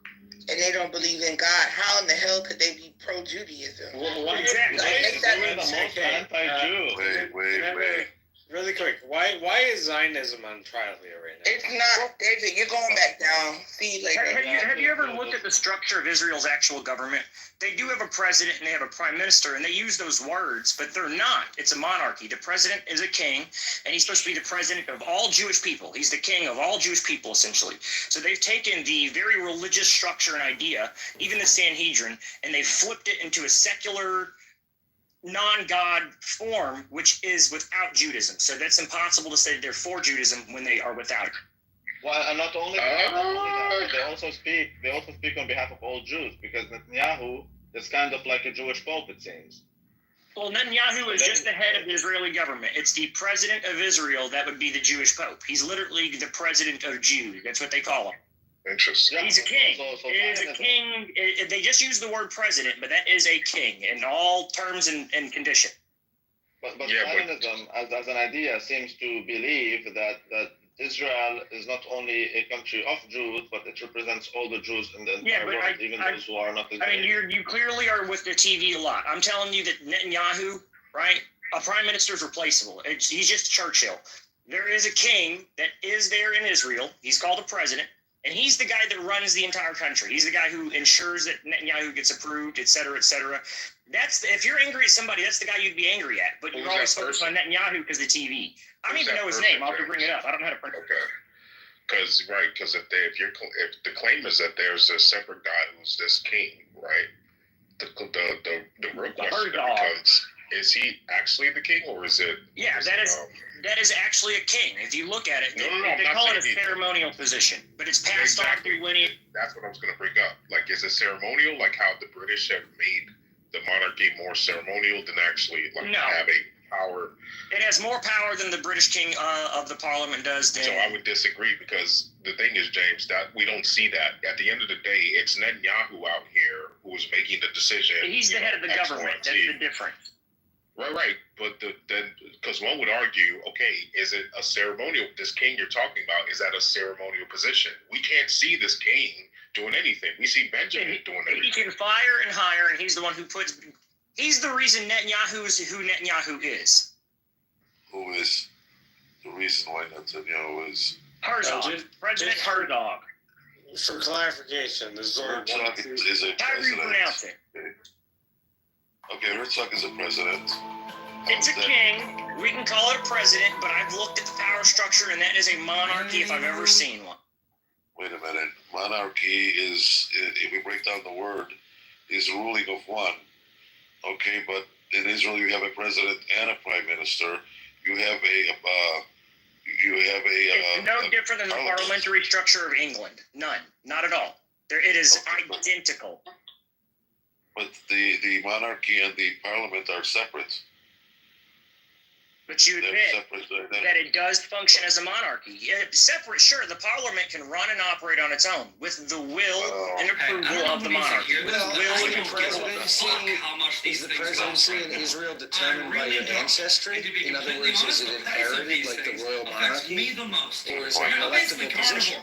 and they don't believe in God, how in the hell could they be pro-Judaism? Well, Exactly. They're the most anti-Jew. Wait. Really quick, why is Zionism on trial here right now? It's not, David. You're going back down. See you later. Have you ever looked at the structure of Israel's actual government? They do have a president and they have a prime minister, and they use those words, but they're not. It's a monarchy. The president is a king, and he's supposed to be the president of all Jewish people. He's the king of all Jewish people, essentially. So they've taken the very religious structure and idea, even the Sanhedrin, and they've flipped it into a secular, non-God form, which is without Judaism. So that's impossible to say they're for Judaism when they are without it. Well, and not only that, but they also speak on behalf of all Jews because Netanyahu is kind of like a Jewish pope, it seems. Well, Netanyahu is just the head of the Israeli government. It's the president of Israel that would be the Jewish pope. He's literally the president of Jews. That's what they call him. Interesting. He's a king. It is a king. They just use the word president, but that is a king in all terms and condition. But Zionism, as an idea, seems to believe that Israel is not only a country of Jews, but it represents all the Jews in the entire world, even those who are not Israeli. I mean, you clearly are with the TV a lot. I'm telling you that Netanyahu, right? A prime minister is replaceable. He's just Churchill. There is a king that is there in Israel. He's called a president. And he's the guy that runs the entire country. He's the guy who ensures that Netanyahu gets approved, et cetera, et cetera. If you're angry at somebody, that's the guy you'd be angry at. But you're always focused on Netanyahu because of TV. I don't even know his name. I'll have to bring it up. I don't know how to print it. Okay. Because if the claim is that there's a separate guy who's this king, right? The real question becomes: is he actually the king, or is it? Yeah, that is actually a king. If you look at it, they call it a ceremonial position, but it's passed on through lineage. That's what I was going to bring up. Like, is it ceremonial? Like how the British have made the monarchy more ceremonial than actually having power. It has more power than the British king of the Parliament does. So I would disagree because the thing is, James, that we don't see that. At the end of the day, it's Netanyahu out here who is making the decision. He's the head of the government. That's the difference. Right. But then, because one would argue, okay, is it a ceremonial? This king you're talking about, is that a ceremonial position? We can't see this king doing anything. We see Benjamin doing everything. He can fire and hire, and he's the one who puts. He's the reason Netanyahu is who Netanyahu is. Who is the reason why Netanyahu is? Herzog. President Herzog. For clarification, the Zorg is a president. How do you pronounce it? Okay, Herzog is a president. It's a king. We can call it a president, but I've looked at the power structure, and that is a monarchy if I've ever seen one. Wait a minute. Monarchy is, if we break down the word, is ruling of one. Okay, but in Israel you have a president and a prime minister. You have It's no different than the parliamentary structure of England. None. Not at all. It is identical. But the monarchy and the parliament are separate. But you admit that it does function as a monarchy. Separate, sure, the parliament can run and operate on its own with the will and approval of the monarchy. Is the presidency in Israel determined by your ancestry? In other words, is it inherited like the royal monarchy? Or is it an electable position?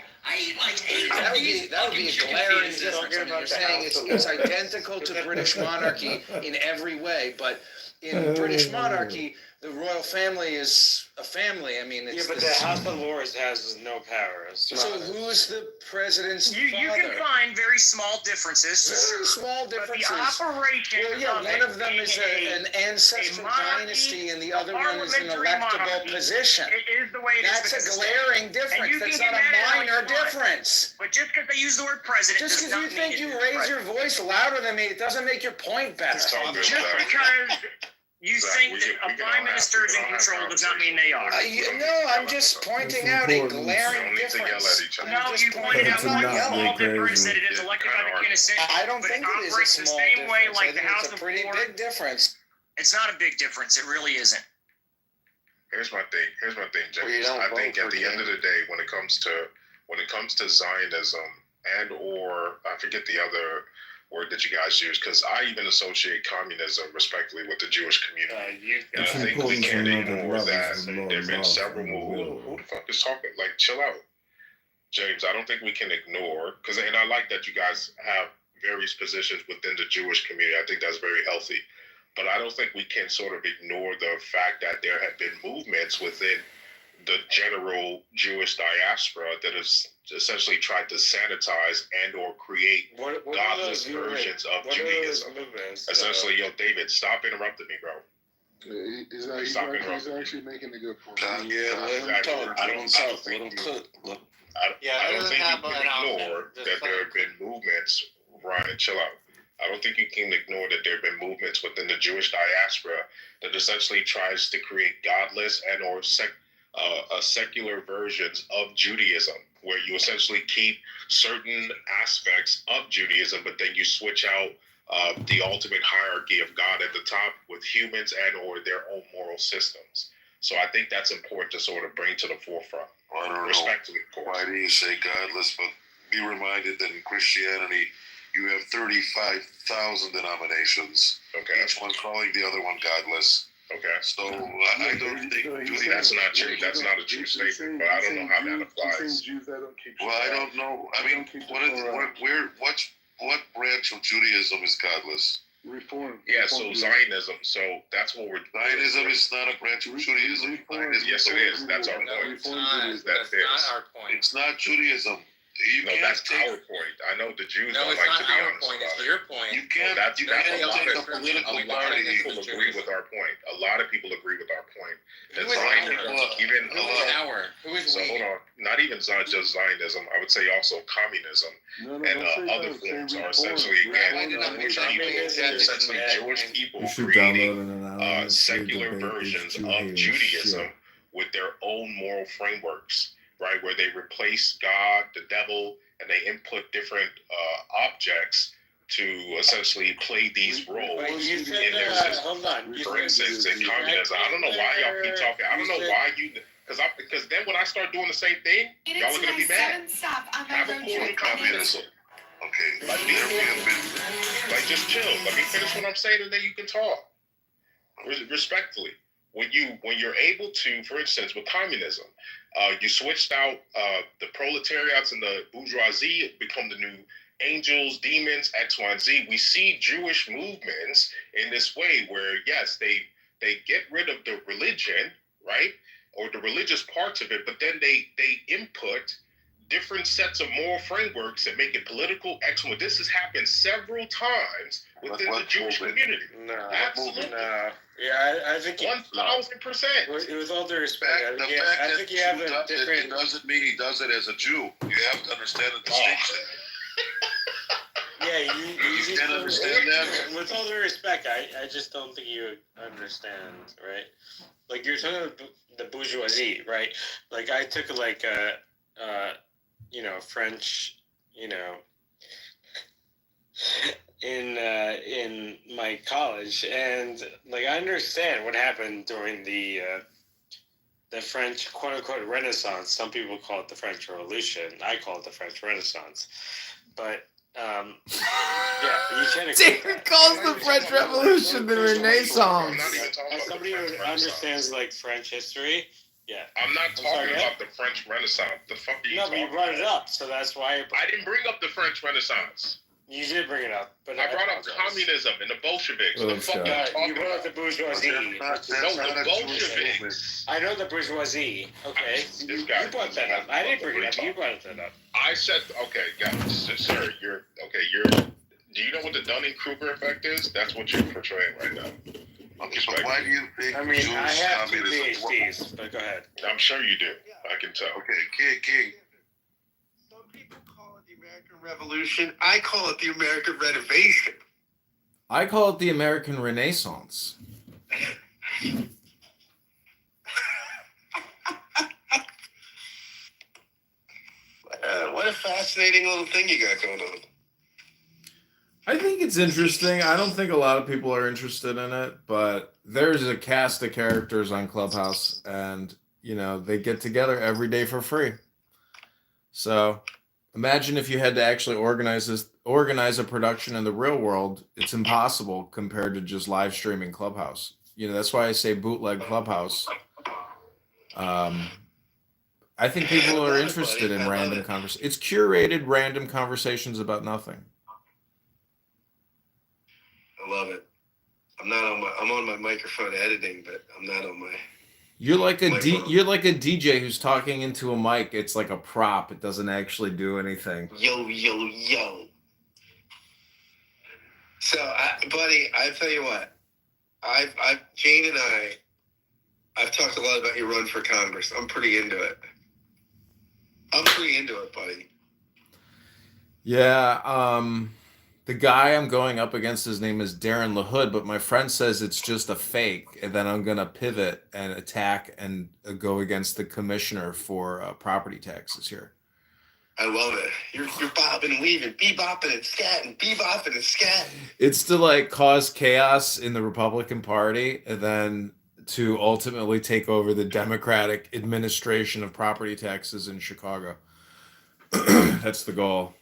That would be a glaring difference. I mean, you're saying it's identical to British monarchy in every way, but in British monarchy, the royal family is a family. I mean, it's Yeah, but the House of Lords has no power. So who's the president's You father? can find very small differences. Very small differences. But the operation well, yeah, of one of them is an ancestral dynasty, and the other one is an electable position. It is the way it That's is. a glaring difference. That's not a minor difference. But just because they use the word president, just because you think you raise your voice louder than me, it doesn't make your point better. Just because you think that a prime minister is in control does not mean they are. No, I'm just pointing out a glaring difference. No, you pointed out one small difference that it is elected by the king of Senate. I don't think it is a small difference. Way I like think the House it's a of pretty Lords. big difference. It's not a big difference. It really isn't. Here's my thing, James. I think at the end of the day, when it comes to Zionism and or I forget the other word that you guys use, because I even associate communism respectfully with the Jewish community. And I think we can't ignore that there have been several moves. Who the fuck is talking? Like, chill out. James, I don't think we can ignore, and I like that you guys have various positions within the Jewish community. I think that's very healthy. But I don't think we can sort of ignore the fact that there have been movements within the general Jewish diaspora that has essentially tried to sanitize and or create godless versions of Judaism. Essentially, David, stop interrupting me, bro. He's actually making a good point. Let him talk. Let him talk. Let him cook. I don't think you can ignore that there have been movements. Ryan, chill out. I don't think you can ignore that there have been movements within the Jewish diaspora that essentially tries to create godless and or secular versions of Judaism, where you essentially keep certain aspects of Judaism, but then you switch out the ultimate hierarchy of God at the top with humans and or their own moral systems. So I think that's important to sort of bring to the forefront. I don't Respectfully, know. Why do you say godless? But be reminded that in Christianity, you have 35,000 denominations. Okay. Each one calling the other one godless. Okay. So I don't think that's not true. That's not a true statement. But I don't know how that applies. Well, I don't know. I mean, what branch of Judaism is godless? Reform. Yeah, so Zionism. So that's what we're. Zionism is not a branch of Judaism. Yes, it is. That's our point. That's not our point. It's not Judaism. No, that's our point. I know the Jews don't like to be honest point. about It's it. your point. You can't. That's You can't take a a political lot of party. people agree with our point. A lot of people agree with our point. That Who is Zionism, even Who is our? Who is so we? hold on, not even just Zionism. I would say also communism and other forms are essentially essentially Jewish people You should creating download an anonymous secular debate versions with of Judaism with their own moral frameworks, right? Where they replace God, the devil, and they input different objects to essentially play these roles in their system. Hold on. For instance, in communism, I don't know why y'all keep talking. I don't know why you, because then when I start doing the same thing, y'all are gonna be mad. Have a cool communism. Okay. Like just chill. Let me finish what I'm saying, and then you can talk. Respectfully, when you're able to, for instance, with communism, you switched out the proletariats and the bourgeoisie become the new angels, demons, X, Y, and Z. We see Jewish movements in this way where, yes, they get rid of the religion, right, or the religious parts of it, but then they input different sets of moral frameworks and make it political. Excellent. This has happened several times within the Jewish community. No, Absolutely. no. Yeah, I think 1,000%. With all due respect, I think you have a different. It doesn't mean he does it as a Jew. You have to understand the distinction. Yeah, you can't understand that. With all due respect, I just don't think you understand, right? Like you're talking about the bourgeoisie, right? Like I took like French, in my college, and like I understand what happened during the French quote unquote Renaissance. Some people call it the French Revolution. I call it the French Renaissance. But yeah, you can't. David calls the French Revolution the Renaissance. As somebody who understands like French history, yeah. I'm not talking about the French Renaissance. The fuck are you talking about? No, but you brought it up, so that's why. I didn't bring up the French Renaissance. You did bring it up, but I brought up communism and the Bolsheviks. Oh, The fuck God. you You talking brought up about? the bourgeoisie. The Bolsheviks. I know the bourgeoisie. Okay, you guy brought that up. I didn't bring it up. You brought that up. I said, okay, guys, sir, you're. Do you know what the Dunning-Kruger effect is? That's what you're portraying right now. Okay, but why do you think I mean, Jews I have two communism? PhDs, but go ahead. I'm sure you do. I can tell. Okay, King. Some people call it the American Revolution. I call it the American Renovation. I call it the American Renaissance. What a fascinating little thing you got going on. I think it's interesting. I don't think a lot of people are interested in it, but there's a cast of characters on Clubhouse, and they get together every day for free. So imagine if you had to actually organize a production in the real world. It's impossible compared to just live streaming Clubhouse. That's why I say bootleg Clubhouse. I think people are interested in random conversations. It's curated random conversations about nothing. I love it. I'm on my microphone editing, but I'm not on my. You're like a DJ who's talking into a mic. It's like a prop. It doesn't actually do anything. Yo. So, buddy, I tell you what, Jane and I've talked a lot about your run for Congress. I'm pretty into it. Buddy. Yeah. The guy I'm going up against, his name is Darren LaHood, but my friend says it's just a fake, and then I'm gonna pivot and attack and go against the commissioner for property taxes here. I love it. You're bobbing and weaving, bebopping and scatting, bebopping and scatting. It's to cause chaos in the Republican Party, and then to ultimately take over the Democratic administration of property taxes in Chicago. That's the goal.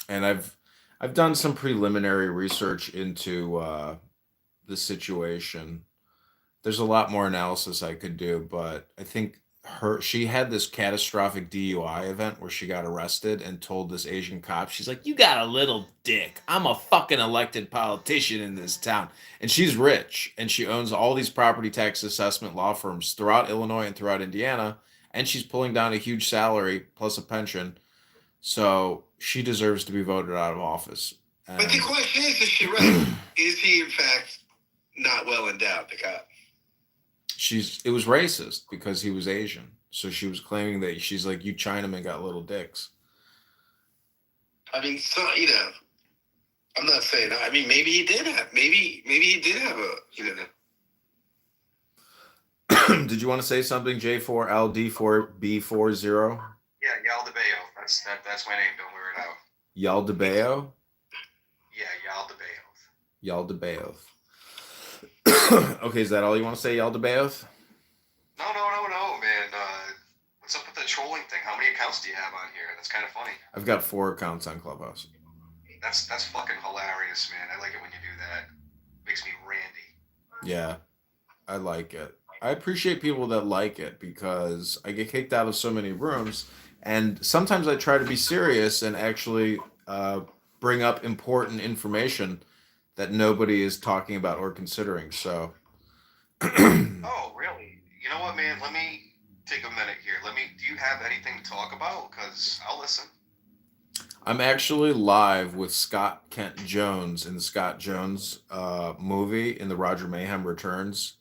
And I've done some preliminary research into the situation. There's a lot more analysis I could do, but I think she had this catastrophic DUI event where she got arrested and told this Asian cop, she's like, "You got a little dick. I'm a fucking elected politician in this town." And she's rich, and she owns all these property tax assessment law firms throughout Illinois and throughout Indiana, and she's pulling down a huge salary plus a pension. So she deserves to be voted out of office. But the question is she right? Is he, in fact, not well endowed, the cop? It was racist because he was Asian. So she was claiming that she's like, you Chinamen got little dicks. I mean, I'm not saying, maybe he did have, maybe he did have a, Did you want to say something, J4LD4B40? Yeah, Yaldebeo. That's my name. Don't wear it out. Yaldebeo? Yeah, Yaldebeo. Okay, is that all you want to say, Yaldebeo? No, man. What's up with the trolling thing? How many accounts do you have on here? That's kind of funny. I've got 4 accounts on Clubhouse. That's fucking hilarious, man. I like it when you do that. Makes me randy. Yeah, I like it. I appreciate people that like it because I get kicked out of so many rooms, and sometimes I try to be serious and actually bring up important information that nobody is talking about or considering. So. Oh, really? You know what, man? Let me take a minute here. Do you have anything to talk about? Because I'll listen. I'm actually live with Scott Kent Jones in the Scott Jones movie in the Roger Mayhem Returns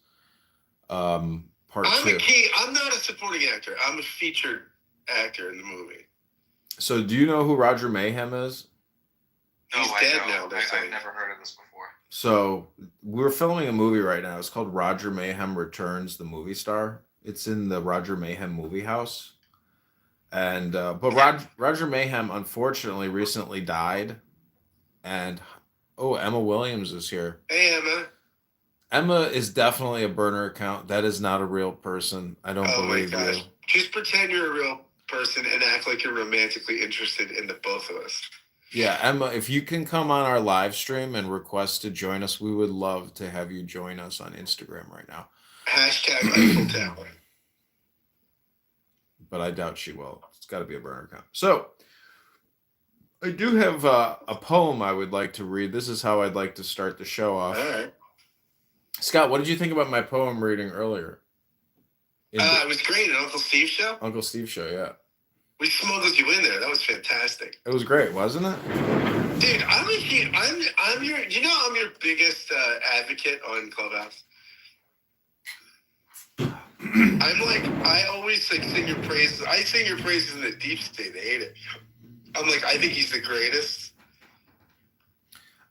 part 2. I'm not a supporting actor. I'm a featured actor in the movie. So do you know who Roger Mayhem is? No, He's dead now. I've never heard of this before. So we're filming a movie right now. It's called Roger Mayhem Returns, the movie star. It's in the Roger Mayhem movie house. And but Roger Mayhem unfortunately recently died. And Emma Williams is here. Hey, Emma. Emma is definitely a burner account. That is not a real person. I don't believe you. Just pretend you're a real person and act like you're romantically interested in the both of us. Yeah, Emma, if you can come on our live stream and request to join us, we would love to have you join us on Instagram right now. Hashtag Eiffel Tower. But I doubt she will. It's got to be a burner account. So I do have a poem I would like to read. This is how I'd like to start the show off. All right. Scott, what did you think about my poem reading earlier? It was great. An Uncle Steve show? Uncle Steve show, yeah. We smuggled you in there. That was fantastic. It was great, wasn't it? Dude, I'm your, I'm your biggest advocate on Clubhouse. I always sing your praises. I sing your praises in the deep state. They hate it. I'm like, I think he's the greatest.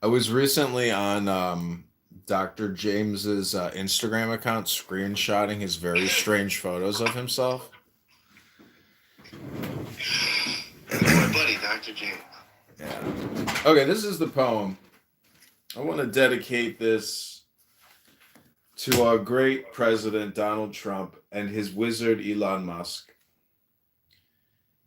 I was recently on Dr. James's Instagram account screenshotting his very strange photos of himself. My buddy, Dr. James. Yeah. Okay, this is the poem. I want to dedicate this to our great president, Donald Trump, and his wizard, Elon Musk.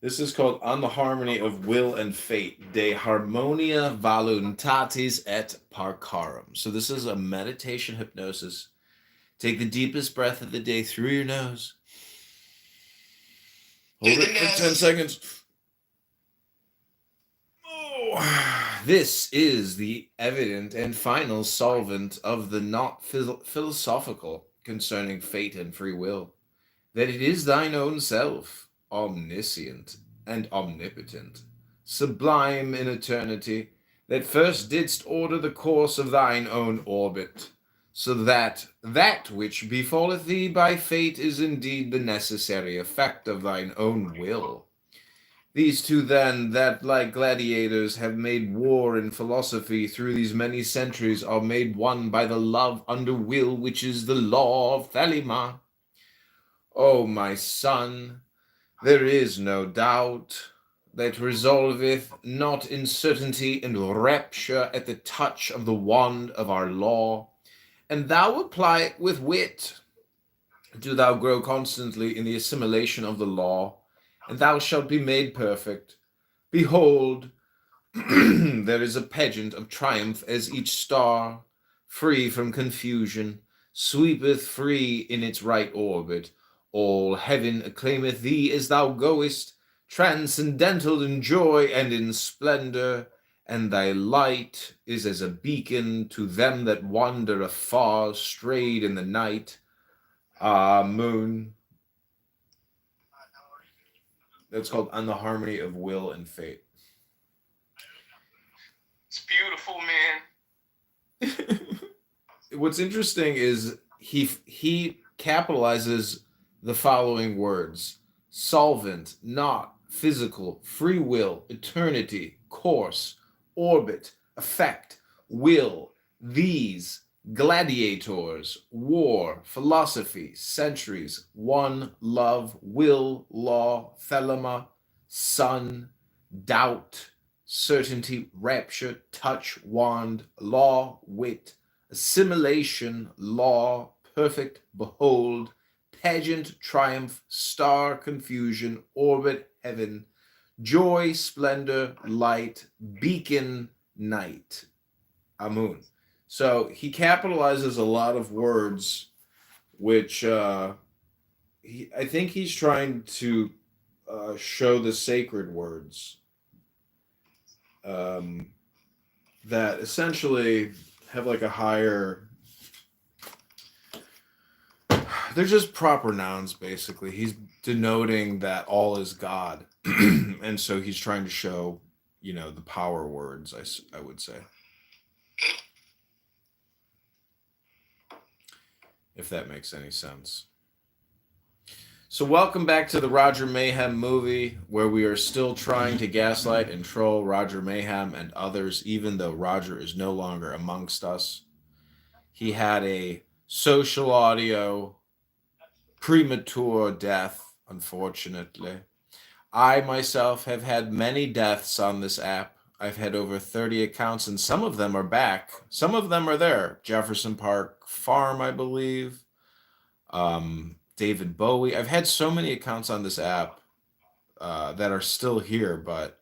This is called On the Harmony of Will and Fate, De Harmonia Voluntatis et Parcarum. So this is a meditation hypnosis. Take the deepest breath of the day through your nose. Hold it for 10 seconds. Oh. This is the evident and final solvent of the not philosophical concerning fate and free will, that it is thine own self, omniscient and omnipotent, sublime in eternity, that first didst order the course of thine own orbit, so that that which befalleth thee by fate is indeed the necessary effect of thine own will. These two then, that like gladiators have made war in philosophy through these many centuries, are made one by the love under will, which is the law of Thelema. O my son, there is no doubt that resolveth not in certainty and rapture at the touch of the wand of our law, and thou apply it with wit. Do thou grow constantly in the assimilation of the law, and thou shalt be made perfect. Behold, there is a pageant of triumph as each star, free from confusion, sweepeth free in its right orbit. All heaven acclaimeth thee as thou goest, transcendental in joy and in splendor, and thy light is as a beacon to them that wander afar, strayed in the night. Ah, moon. That's called On the Harmony of Will and Fate. It's beautiful, man. What's interesting is he capitalizes the following words: solvent, not, physical, free will, eternity, course, orbit, effect, will, these, gladiators, war, philosophy, centuries, one, love, will, law, thelema, sun, doubt, certainty, rapture, touch, wand, law, wit, assimilation, law, perfect, behold, pageant, triumph, star, confusion, orbit, heaven, joy, splendor, light, beacon, night. Amun. So he capitalizes a lot of words, which I think he's trying to show the sacred words that essentially have like a higher. They're just proper nouns, basically. He's denoting that all is God, and so he's trying to show, the power words. I would say. If that makes any sense. So welcome back to the Roger Mayhem movie, where we are still trying to gaslight and troll Roger Mayhem and others, even though Roger is no longer amongst us. He had a social audio premature death, unfortunately. I myself have had many deaths on this app. I've had over 30 accounts, and some of them are back. Some of them are there. Jefferson Park Farm, I believe. David Bowie. I've had so many accounts on this app that are still here, but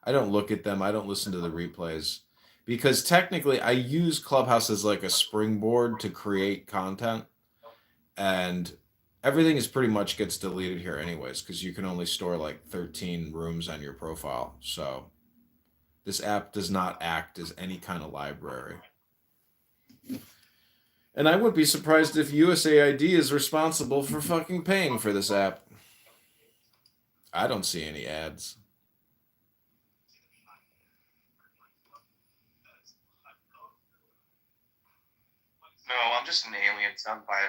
I don't look at them. I don't listen to the replays. Because technically, I use Clubhouse as like a springboard to create content. And everything is pretty much gets deleted here anyways, because you can only store like 13 rooms on your profile. So This app does not act as any kind of library. And I wouldn't be surprised if USAID is responsible for fucking paying for this app. I don't see any ads. No, I'm just an alien sent by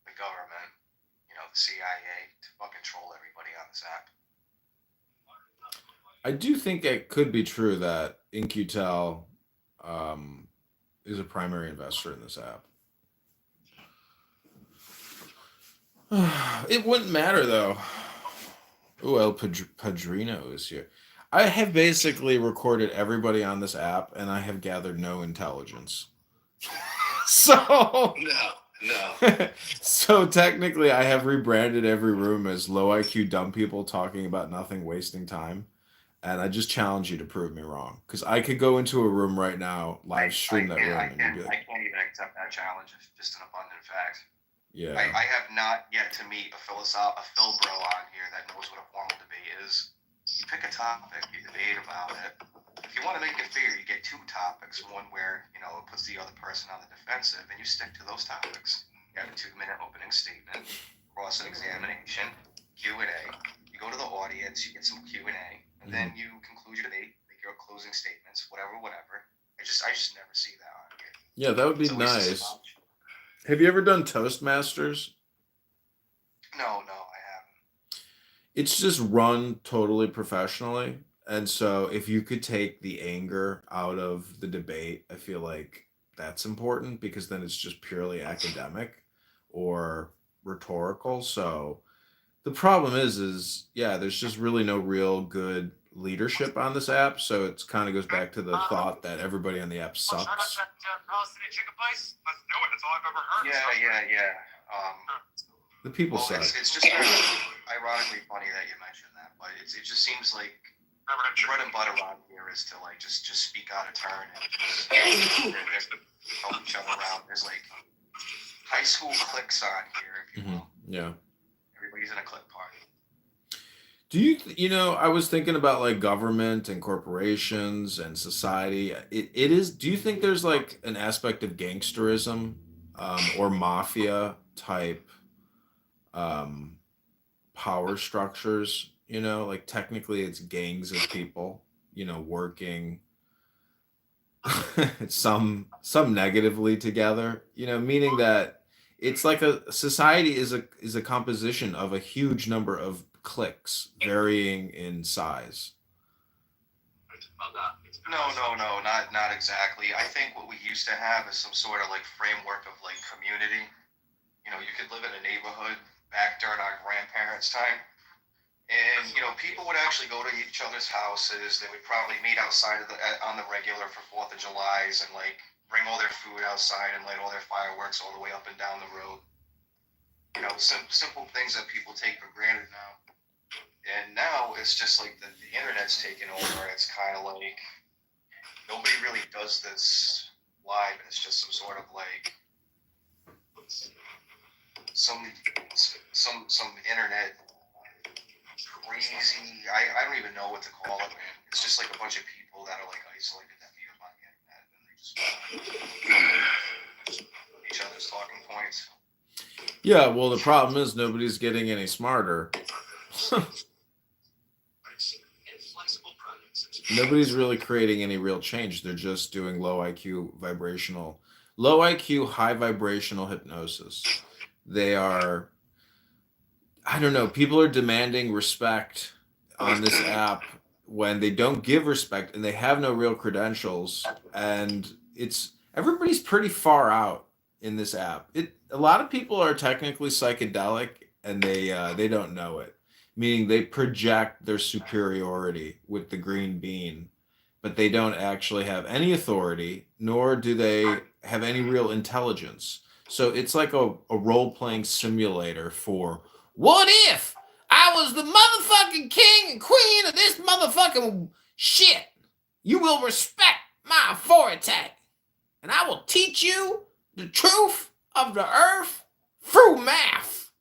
the government, you know, the CIA, to fucking troll everybody on this app. I do think it could be true that In-Q-Tel is a primary investor in this app. It wouldn't matter, though. Ooh, El Padrino is here. I have basically recorded everybody on this app, and I have gathered no intelligence. So No. So technically, I have rebranded every room as low IQ dumb people talking about nothing, wasting time. And I just challenge you to prove me wrong, because I could go into a room right now, live stream that room, and you'd be I like, can't even accept that challenge. It's just an abundant fact. yeah. I have not yet to meet a Phil bro on here that knows what a formal debate is. You pick a topic, you debate about it. If you want to make it fair, you get two topics. One where, you know, it puts the other person on the defensive, and you stick to those topics. You have a 2-minute opening statement, cross-examination, Q&A. You go to the audience, you get some Q&A, and then you conclude your debate, make your closing statements, whatever. I just never see that on here. Yeah, that would be nice. Have you ever done Toastmasters? No, I haven't. It's just run totally professionally. And so if you could take the anger out of the debate, I feel like that's important, because then it's just purely academic or rhetorical. So the problem is yeah, there's just really no real good leadership on this app. So it kind of goes back to the thought that everybody on the app sucks. Yeah. The people well, suck. It's just very ironically funny that you mentioned that, but it just seems like bread and butter around here is to like just speak out of turn and just help each other out. There's like high school cliques on here, if you will. Yeah. Everybody's in a clique party. Do you know, I was thinking about like government and corporations and society. It is, do you think there's like an aspect of gangsterism or mafia type power structures, you know, like technically it's gangs of people, you know, working some negatively together, you know, meaning that it's like a society is a composition of a huge number of cliques varying in size. No, not exactly. I think what we used to have is some sort of like framework of like community. You know, you could live in a neighborhood back during our grandparents' time, and you know, people would actually go to each other's houses. They would probably meet outside of on the regular for 4th of July's and like bring all their food outside and light all their fireworks all the way up and down the road. You know, simple things that people take for granted now. And now it's just like the internet's taken over. It's kind of like nobody really does this live. It's just some sort of like some internet crazy. I don't even know what to call it, man. It's just like a bunch of people that are like isolated that meet up on the internet and they just each other's talking points. Yeah, well, the problem is nobody's getting any smarter. Nobody's really creating any real change. They're just doing low IQ, high vibrational hypnosis. They are, I don't know, people are demanding respect on this app when they don't give respect and they have no real credentials. And everybody's pretty far out in this app. A lot of people are technically psychedelic and they don't know it. Meaning they project their superiority with the green bean, but they don't actually have any authority, nor do they have any real intelligence. So it's like a role-playing simulator for, what if I was the motherfucking king and queen of this motherfucking shit? You will respect my authority, and I will teach you the truth of the earth through math.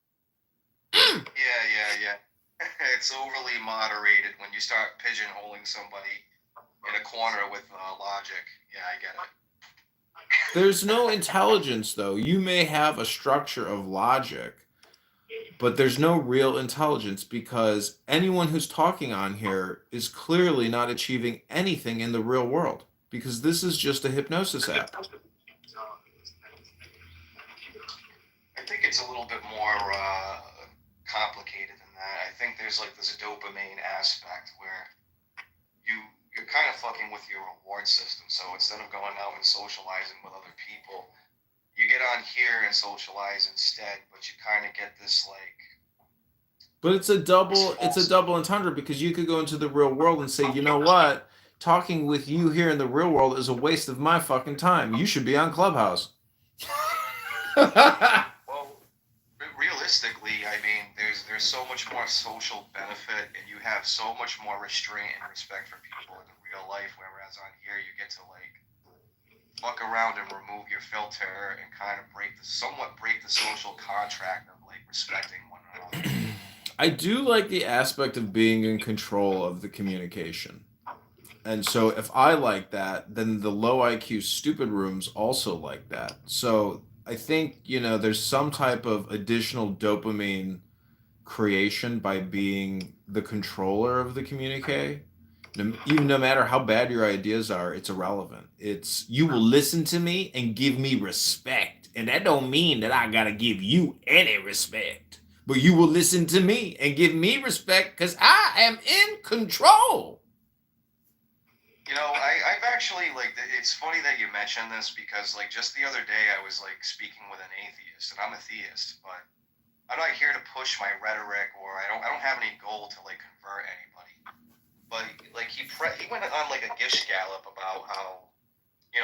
Yeah. It's overly moderated when you start pigeonholing somebody in a corner with logic. Yeah, I get it. There's no intelligence, though. You may have a structure of logic, but there's no real intelligence because anyone who's talking on here is clearly not achieving anything in the real world because this is just a hypnosis app. I think it's a little bit more complicated than that. I think there's like this dopamine aspect where you're kind of fucking with your reward system. So instead of going out and socializing with other people, you get on here and socialize instead, but you kind of get this like. But it's a double entendre because you could go into the real world and say, you know what? Talking with you here in the real world is a waste of my fucking time. You should be on Clubhouse. Well, realistically, I mean, there's so much more social benefit, and you have so much more restraint and respect for people in the real life. Whereas on here, you get to like fuck around and remove your filter and kind of somewhat break the social contract of like respecting one another. I do like the aspect of being in control of the communication. And so if I like that, then the low IQ stupid rooms also like that. So I think, there's some type of additional dopamine creation by being the controller of the communique. Even no matter how bad your ideas are, it's irrelevant. It's you will listen to me and give me respect. And that don't mean that I gotta give you any respect. But you will listen to me and give me respect because I am in control. I've actually, it's funny that you mentioned this because, just the other day I was, speaking with an atheist, and I'm a theist, but I'm not here to push my rhetoric, or I don't have any goal to, convert anybody. But, he went on, a gish gallop about how,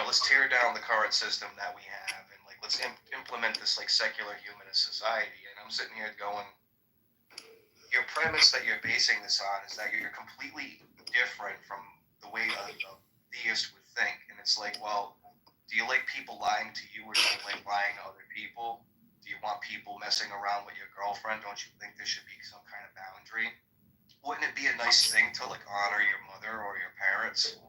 let's tear down the current system that we have, and, let's implement this, secular humanist society. And I'm sitting here going, your premise that you're basing this on is that you're completely different from the way a theist would think. And it's like, well, do you like people lying to you, or do you like lying to other people? Do you want people messing around with your girlfriend? Don't you think there should be some kind of boundary? Wouldn't it be a nice thing to honor your mother or your parents?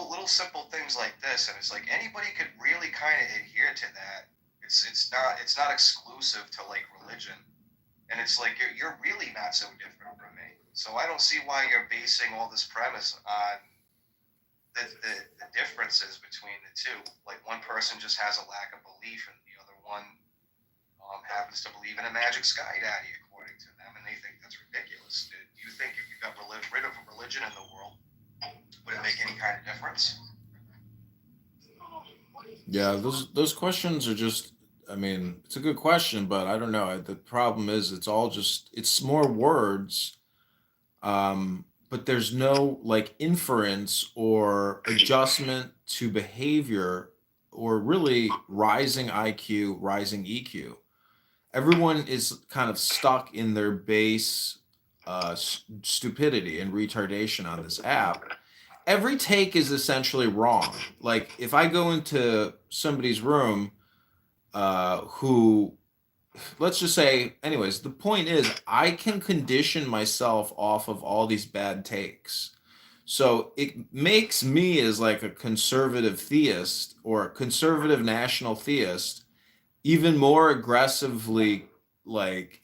Little simple things like this. And it's like anybody could really kind of adhere to that. It's not exclusive to religion. And it's like you're really not so different from me. So I don't see why you're basing all this premise on the differences between the two. One person just has a lack of belief, and the other one happens to believe in a magic sky daddy, according to them, and they think that's ridiculous. Do you think if you got rid of religion in the world, would it make any kind of difference? Yeah, those questions are just. I mean, it's a good question, but I don't know. The problem is, it's more words, but there's no inference or adjustment to behavior or really rising IQ, rising EQ. Everyone is kind of stuck in their base stupidity and retardation on this app. Every take is essentially wrong. If I go into somebody's room, who, let's just say, anyways, the point is I can condition myself off of all these bad takes. So it makes me as a conservative theist or a conservative national theist even more aggressively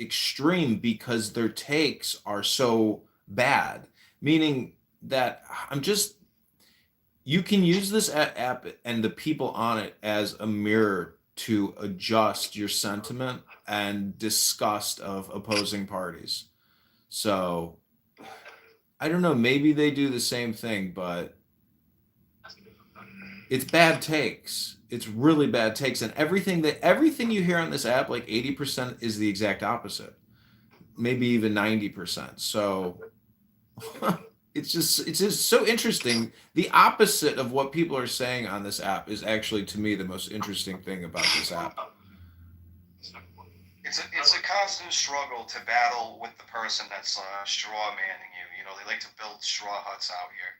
extreme because their takes are so bad. Meaning that you can use this app and the people on it as a mirror to adjust your sentiment and disgust of opposing parties. So I don't know, maybe they do the same thing, but it's bad takes. It's really bad takes. And everything you hear on this app, 80% is the exact opposite. Maybe even 90%. So it's just so interesting. The opposite of what people are saying on this app is actually, to me, the most interesting thing about this app. It's a constant struggle to battle with the person that's straw manning you. They like to build straw huts out here.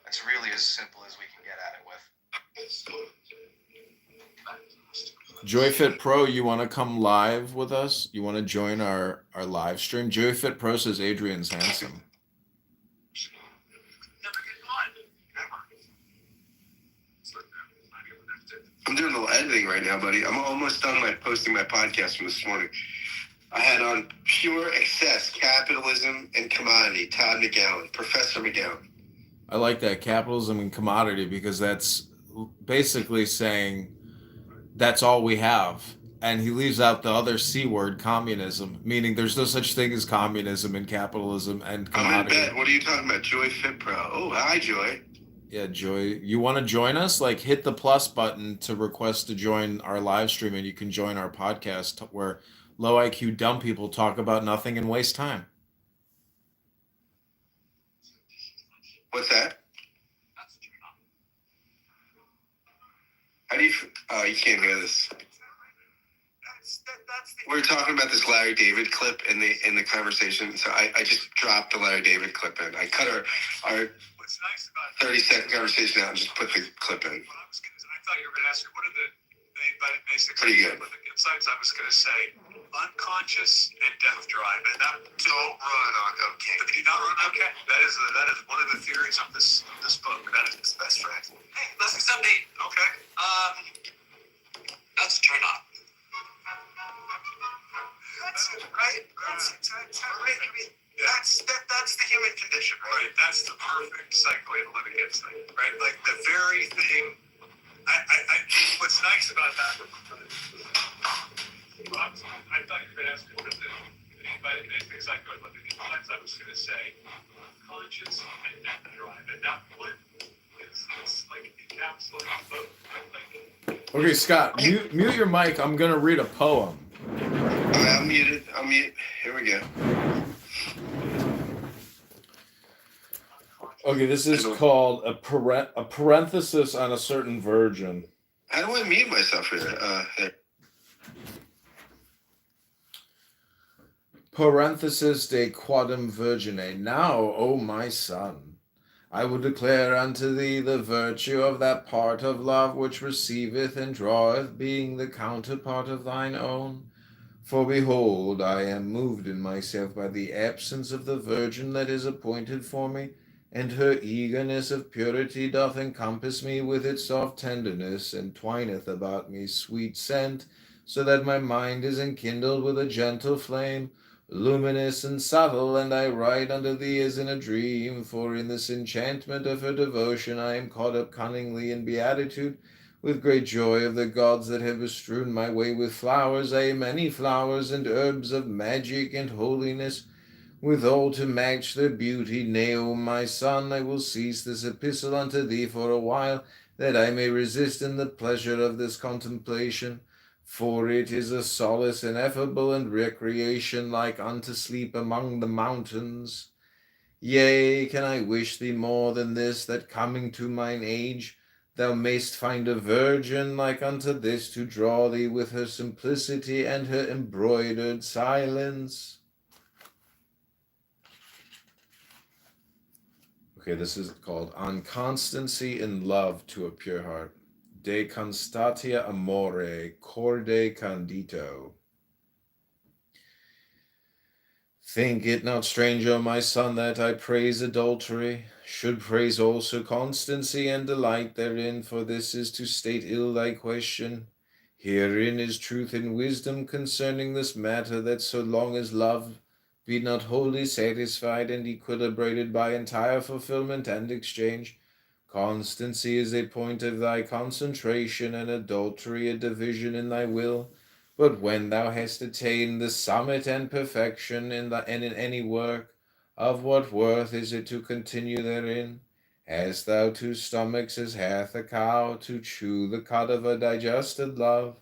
That's really as simple as we can get at it with. JoyFit Pro, you want to come live with us? You want to join our live stream? JoyFit Pro says Adrian's handsome. I'm doing a little editing right now, buddy. I'm almost done posting my podcast from this morning. I had on Pure Excess, Capitalism and Commodity, Todd McGowan, Professor McGowan. I like that, capitalism and commodity, because that's basically saying that's all we have. And he leaves out the other C word, communism, meaning there's no such thing as communism and capitalism and commodity. I'm in bed. What are you talking about? Joy Fit Pro. Oh, hi, Joy. Yeah, Joy. You want to join us? Like, hit the plus button to request to join our live stream, and you can join our podcast where low IQ dumb people talk about nothing and waste time. What's that? How do you? You can't hear this. We were talking about this Larry David clip in the conversation, so I just dropped the Larry David clip in. I cut our 30-second conversation out and just put the clip in. I thought you were going to ask me, what are the basics? Pretty good. With the insights, I was going to say unconscious and death drive, and that don't run on cocaine. Do not run on cocaine. That is one of the theories of this book. That is his best friend. Hey, let's do something. Okay. That's a turn on. That's it, right? That's right. I mean, that's the human condition, right? That's the perfect psychoanalytic insight, right? Like the very thing. What's nice about that? I thought you could ask me what the basic psychoanalytic insights. I was going to say conscious and death drive, and that one is like encapsulating both. Okay, Scott, mute your mic. I'm going to read a poem. I'm muted. Here we go. Okay, this is called a parenthesis on a certain virgin. How do I mute myself here? There. Parenthesis de quadam virgine. Now, O my son, I will declare unto thee the virtue of that part of love which receiveth and draweth, being the counterpart of thine own. For behold, I am moved in myself by the absence of the virgin that is appointed for me, and her eagerness of purity doth encompass me with its soft tenderness, and twineth about me sweet scent, so that my mind is enkindled with a gentle flame, luminous and subtle, and I write unto thee as in a dream, for in this enchantment of her devotion I am caught up cunningly in beatitude, with great joy of the gods that have bestrewn my way with flowers, many flowers and herbs of magic and holiness, withal to match their beauty. Nay, O my son, I will cease this epistle unto thee for a while, that I may resist in the pleasure of this contemplation. For it is a solace ineffable and recreation like unto sleep among the mountains. Yea, can I wish thee more than this, that coming to mine age, thou mayst find a virgin like unto this to draw thee with her simplicity and her embroidered silence? Okay, this is called On Constancy in Love to a Pure Heart. De constatia amore, corde candito. Think it not strange, O my son, that I praise adultery, should praise also constancy and delight therein, for this is to state ill thy question. Herein is truth and wisdom concerning this matter, that so long as love be not wholly satisfied and equilibrated by entire fulfillment and exchange, constancy is a point of thy concentration, and adultery a division in thy will. But when thou hast attained the summit and perfection in any work, of what worth is it to continue therein? Hast thou two stomachs as hath a cow, to chew the cud of a digested love?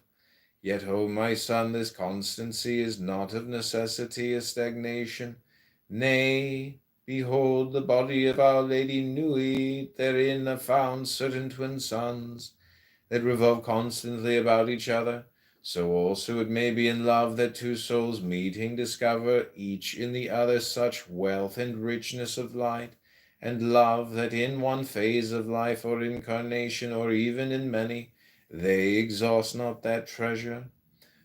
Yet, O my son, this constancy is not of necessity a stagnation. Nay, behold, the body of Our Lady Nui, therein are found certain twin sons, that revolve constantly about each other. So also it may be in love, that two souls meeting discover each in the other such wealth and richness of light, and love, that in one phase of life or incarnation, or even in many, they exhaust not that treasure.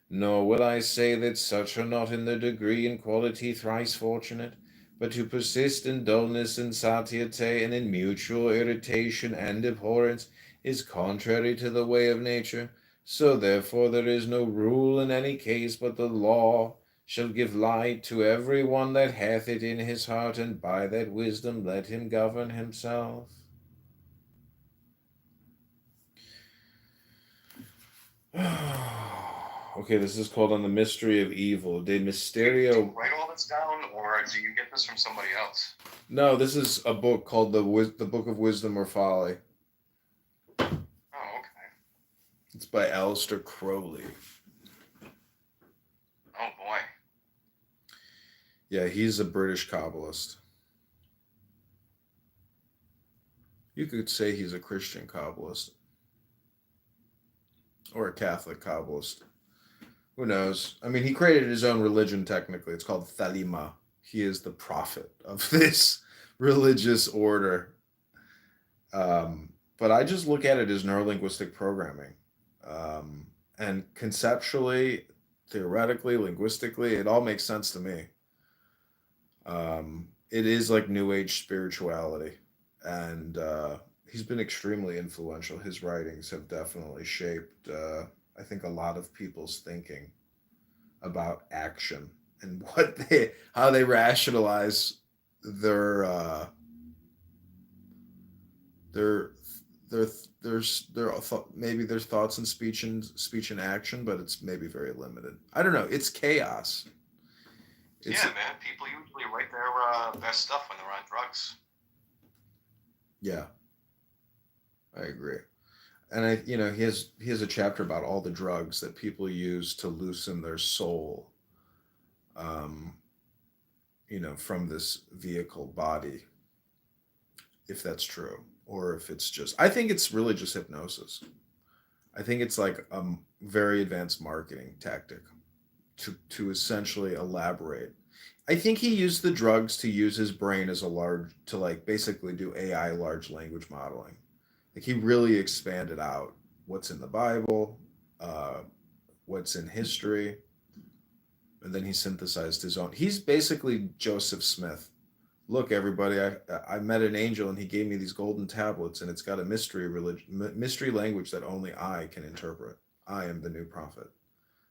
Nor will I say that such are not in their degree and quality thrice fortunate, but to persist in dullness and satiety, and in mutual irritation and abhorrence, is contrary to the way of nature. So therefore there is no rule in any case, but the law shall give light to every one that hath it in his heart, and by that wisdom let him govern himself. Okay, this is called On the Mystery of Evil. De Do Mysterio. you write all this down, or do you get this from somebody else? No, this is a book called the Book of Wisdom or Folly. Oh, okay. It's by Aleister Crowley. Oh boy. Yeah, he's a British Kabbalist. You could say he's a Christian Kabbalist. Or a Catholic Kabbalist. Who knows? I mean, he created his own religion, technically. It's called Thelema. He is the prophet of this religious order. But I just look at it as neurolinguistic programming. And conceptually, theoretically, linguistically, it all makes sense to me. It is like New Age spirituality. And he's been extremely influential. His writings have definitely shaped, I think, a lot of people's thinking about action and how they rationalize their maybe their thoughts and speech and action, but it's maybe very limited. I don't know. It's chaos. Yeah, man. People usually write their stuff when they're on drugs. Yeah, I agree. And he has a chapter about all the drugs that people use to loosen their soul, from this vehicle body, if that's true, or if it's just, I think it's really just hypnosis. I think it's like a very advanced marketing tactic to essentially elaborate. I think he used the drugs to use his brain as basically do AI large language modeling. Like he really expanded out what's in the Bible, what's in history, and then he synthesized his own. He's basically Joseph Smith. Look, everybody, I met an angel and he gave me these golden tablets, and it's got a mystery language that only I can interpret. I am the new prophet.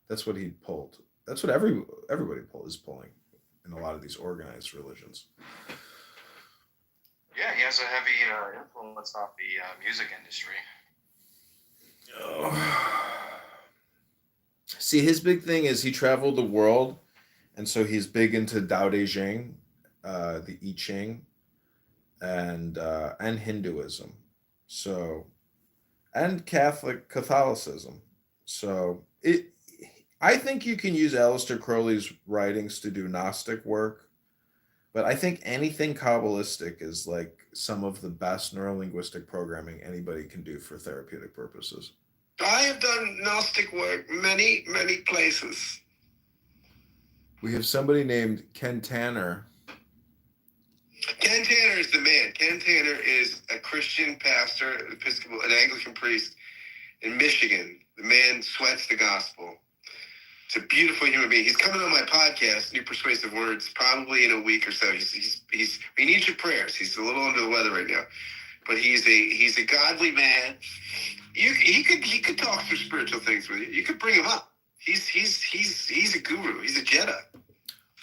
That's what he pulled. That's what everybody is pulling in a lot of these organized religions. Yeah, he has a heavy influence off the music industry. See, his big thing is he traveled the world, and so he's big into Tao Te Ching, the I Ching, and Hinduism, and Catholicism. So I think you can use Aleister Crowley's writings to do Gnostic work, but I think anything Kabbalistic is like some of the best neurolinguistic programming anybody can do for therapeutic purposes. I have done Gnostic work many, many places. We have somebody named Ken Tanner. Ken Tanner is the man. Ken Tanner is a Christian pastor, an Anglican priest in Michigan. The man sweats the gospel. It's a beautiful human being. He's coming on my podcast, New Persuasive Words, probably in a week or so. He needs your prayers. He's a little under the weather right now, but he's a godly man. He could talk through spiritual things with you. You could bring him up. He's a guru. He's a Jedi.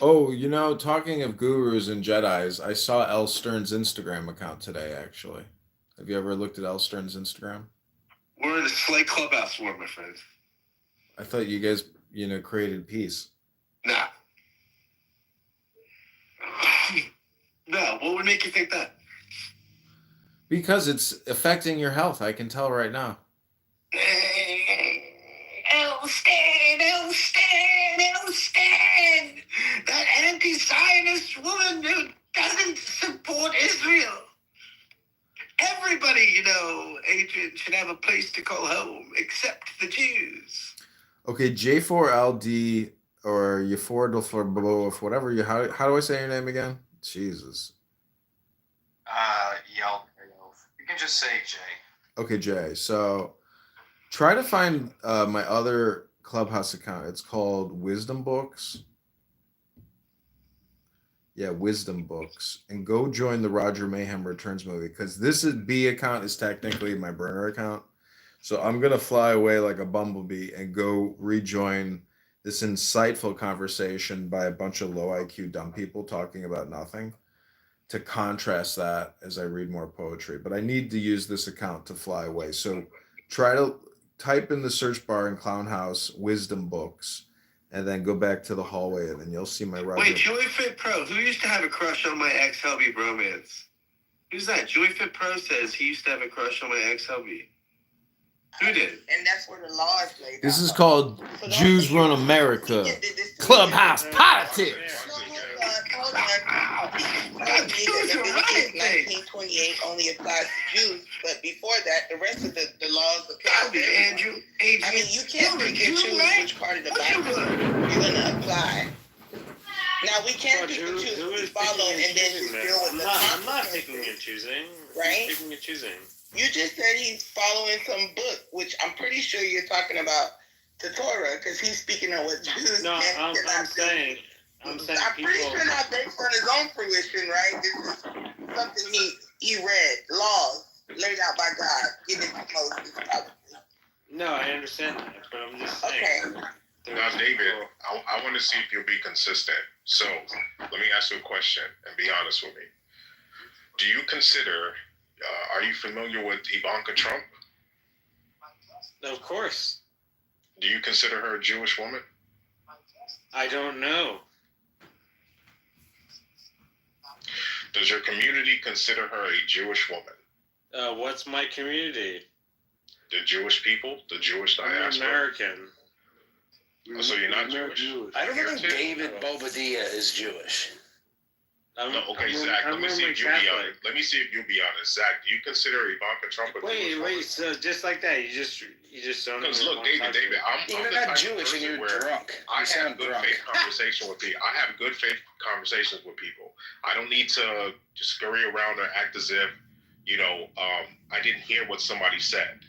Oh, talking of gurus and Jedis, I saw El Stern's Instagram account today, actually. Have you ever looked at El Stern's Instagram? We're in a slight clubhouse war, my friend. I thought you guys, created peace. Nah. No, what would make you think that? Because it's affecting your health, I can tell right now. Elstan! That anti-Zionist woman who doesn't support Israel. Everybody, Adrian, should have a place to call home, except the Jews. Okay, J4LD or Yafordolfor, whatever how do I say your name again? Jesus. You can just say Jay. Okay, Jay. So try to find my other Clubhouse account. It's called Wisdom Books. Yeah, Wisdom Books, and go join the Roger Mayhem Returns movie because this B account is technically my burner account. So I'm gonna fly away like a bumblebee and go rejoin this insightful conversation by a bunch of low IQ dumb people talking about nothing to contrast that as I read more poetry. But I need to use this account to fly away. So try to type in the search bar in Clown House Wisdom Books and then go back to the hallway and then you'll see my Roger. Wait, Joey Fit Pro, who used to have a crush on my ex-hubby bromance? Who's that? Joey Fit Pro says he used to have a crush on my ex-hubby. Who did? And that's where the law is laid This out. is called Jews Run America. Clubhouse Politics. Hold on. Leviticus 19:28 only applies to Jews, but before that, the rest of the laws apply to Andrew. I mean, you can't pick and choose which part of the Bible you're going to apply. Now, we can pick and choose what we follow and then just deal with the I'm not picking and choosing. Right? Picking and choosing. You just said he's following some book, which I'm pretty sure you're talking about the Torah, because he's speaking of what Jews No, I'm saying I'm pretty sure not based on his own fruition, right? This is something he read, laws laid out by God, given to Moses, probably. No, I understand that, but I'm just saying. Okay. Now, David, I want to see if you'll be consistent. So, let me ask you a question and be honest with me. Do you consider, are you familiar with Ivanka Trump? Of course. Do you consider her a Jewish woman? I don't know. Does your community consider her a Jewish woman? What's my community? The Jewish people? The Jewish diaspora? I'm American. Oh, so you're not Jewish? I don't think David Bobadilla is Jewish. Zach, let me see if you'll be honest. Let me see if you'll be honest. Zach, do you consider Ivanka Trump a Jewish woman? So just like that, you just don't. Because look, David, I'm You're the not type of Jewish person and you're where drunk. I have good faith conversation with people. I have good faith conversations with people. I don't need to just scurry around or act as if, I didn't hear what somebody said.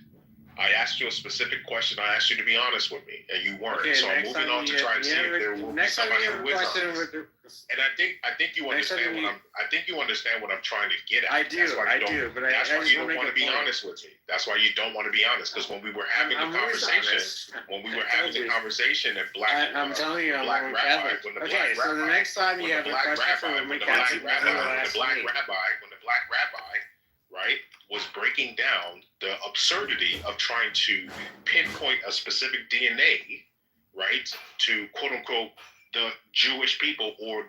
I asked you a specific question. I asked you to be honest with me, and you weren't. Okay, so I'm moving on to try and see if there will be somebody who is honest. And I think you understand I think you understand what I'm trying to get at. I do. That's why you don't want to be honest with me. That's why you don't want to be honest. Because when we were having the conversation, and I'm telling you, I'm Roman Catholic. Okay, so the next time you have a question for Roman Catholic, when the black rabbi, right, was breaking down the absurdity of trying to pinpoint a specific DNA, right, to quote unquote the Jewish people or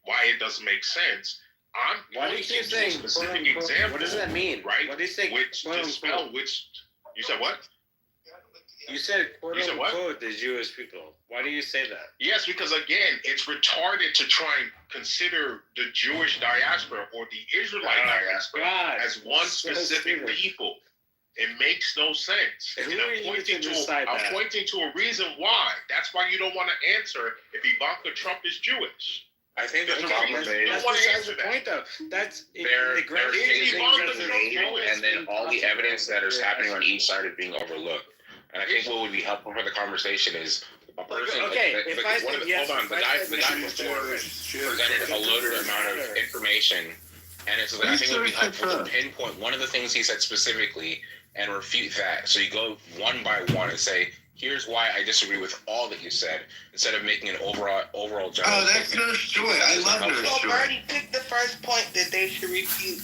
why it doesn't make sense. I'm pointing to a specific example. What does that mean? Right? What do you say? Which dispel which you said what? You said quote unquote the Jewish people. Why do you say that? Yes, because again, it's retarded to try and consider the Jewish diaspora or the Israelite diaspora as one specific people. It makes no sense. And I'm pointing to a reason why. That's why you don't want to answer if Ivanka Trump is Jewish. I think that's you don't want to answer that. Point though. That's they're chasing and then all the evidence that is happening on each side is being overlooked. And I think what would be helpful for the conversation is a person. Okay, hold on. The guy before presented a loaded amount of information, and it's like I think it would be helpful to pinpoint one of the things he said specifically and refute that. So you go one by one and say, "Here's why I disagree with all that you said," instead of making an overall general. Oh, that's Nurse Joy. I love Nurse Joy. Bernie picked the first point that they should refute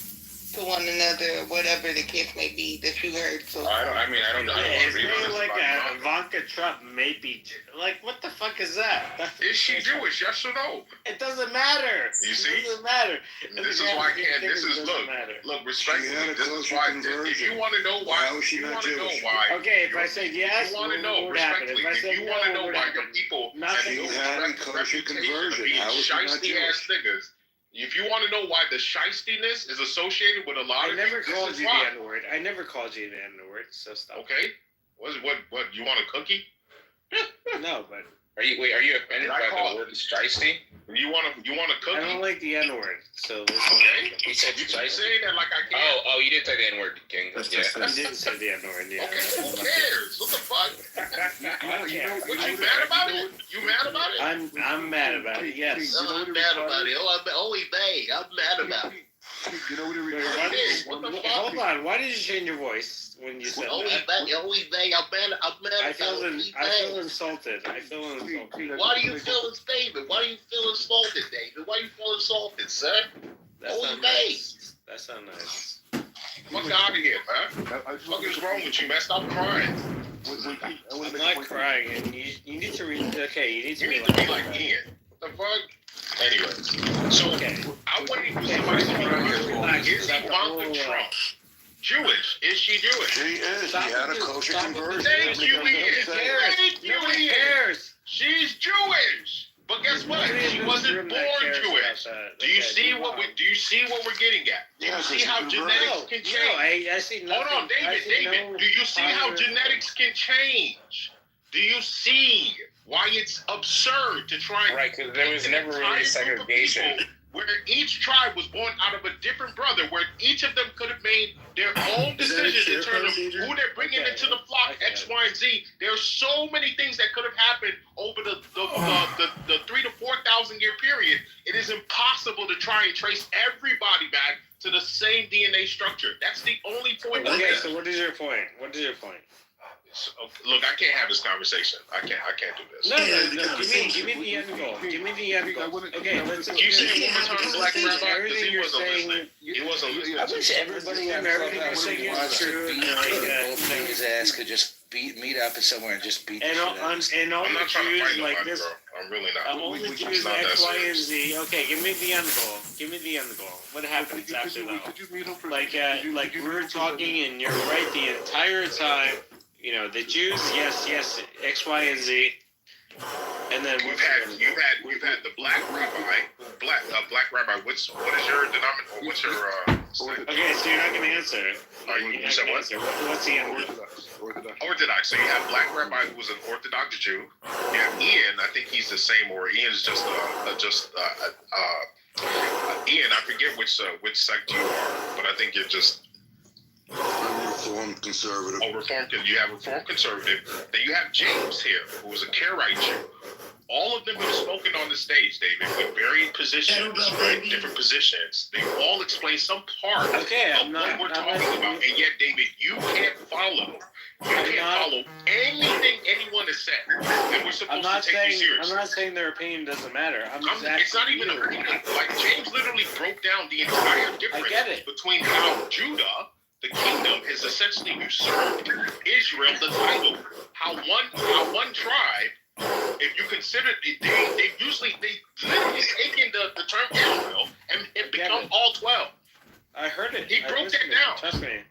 to one another, whatever the case may be that you heard. So I don't it's really like Ivanka Trump may be like, what the fuck is that? Is she Jewish? Yes or no? It doesn't matter. You see? It doesn't matter. This is why I can't. This is look respectfully. This is why. If you want to know why, Okay, if I said yes, you want to know respectfully. If you want to know why your people have no reputation of being shiesty ass niggas. If you want to know why the shystiness is associated with a lot of things, I never called you the N-word. I never called you the N-word, so stop. Okay. What? You want a cookie? No, but Are you offended by the word shiesty? You want a cookie? I don't like the N word, so listen. Okay. He said You shiesty. saying that like I can't. Oh, you did say the N word, King. Yeah. You didn't say the N word, yeah. Okay, who cares? What the fuck? What you mad about it? You mad about it? I'm mad about it. Yes. I'm mad about it. I'm mad about it. You know what it What the fuck? Hold on. Why did you change your voice when you said that? I'm mad I feel insulted. Why do you feel insulted? Why do you feel insulted, David? Why do you feel insulted, sir? That's not nice. That's not nice. Fuck out of here, man. What the fuck is wrong with you, man? Stop crying. I'm not crying, and you need to read. Okay, you need to be like Ian. What the fuck? Anyways, so I want to see somebody is Ivanka Trump Jewish? Is she Jewish? She is. She had a kosher conversion. Thank you, Ian. Thank you, Ian. She's Jewish. But guess what? She wasn't born Jewish. Do you see what we're getting at? Do you see how genetics can change? I see nothing. Hold on, David. Do you see how genetics can change? Do you see why it's absurd to try and right? Because there was never really segregation. Where each tribe was born out of a different brother, where each of them could have made their own decisions in terms of who they're bringing into the flock, X, Y, and Z. There's so many things that could have happened over the 3,000 to 4,000 year period. It is impossible to try and trace everybody back to the same DNA structure. That's the only point. Okay, so what is your point? So, look, I can't have this conversation. I can't do this. No. Give me the end goal. Give me the end goal. Okay, let's. Can you say it one more time, Black Rabbi? Because he wasn't listening. He wasn't listening. I wish everybody on Clubhouse who wants to beat his ass could just meet up somewhere and just beat. And all I'm not trying to fight nobody, bro. I'm really not. Only Jews X, Y, and Z. Okay, give me the end goal. What happens after that? Like we were talking, and you're right the entire time. You know, the Jews, yes, X, Y, and Z. And then you've had the black rabbi. What is your denominator? What's your Okay, so you're not going to answer. You said what? What's the end? Orthodox. So you have black rabbi who was an Orthodox Jew. You have Ian. I think he's the same, or Ian's just Ian. I forget which sect you are, but I think you're just. Reformed conservative. You have Reformed conservative. Then you have James here, who was a Karaite Jew. All of them have spoken on the stage, David, with varying positions, right? Different positions. They all explain some part of what we're talking about. And yet, David, you can't follow. Anything anyone has said. And we're supposed to take you seriously. I'm not saying their opinion doesn't matter. It's not even an opinion. Like, James literally broke down the entire difference between how Judah, the kingdom, has essentially usurped Israel, the title. How one tribe, if you consider it, they literally taken the term Israel and become all 12. I heard it. He broke that down. Trust me.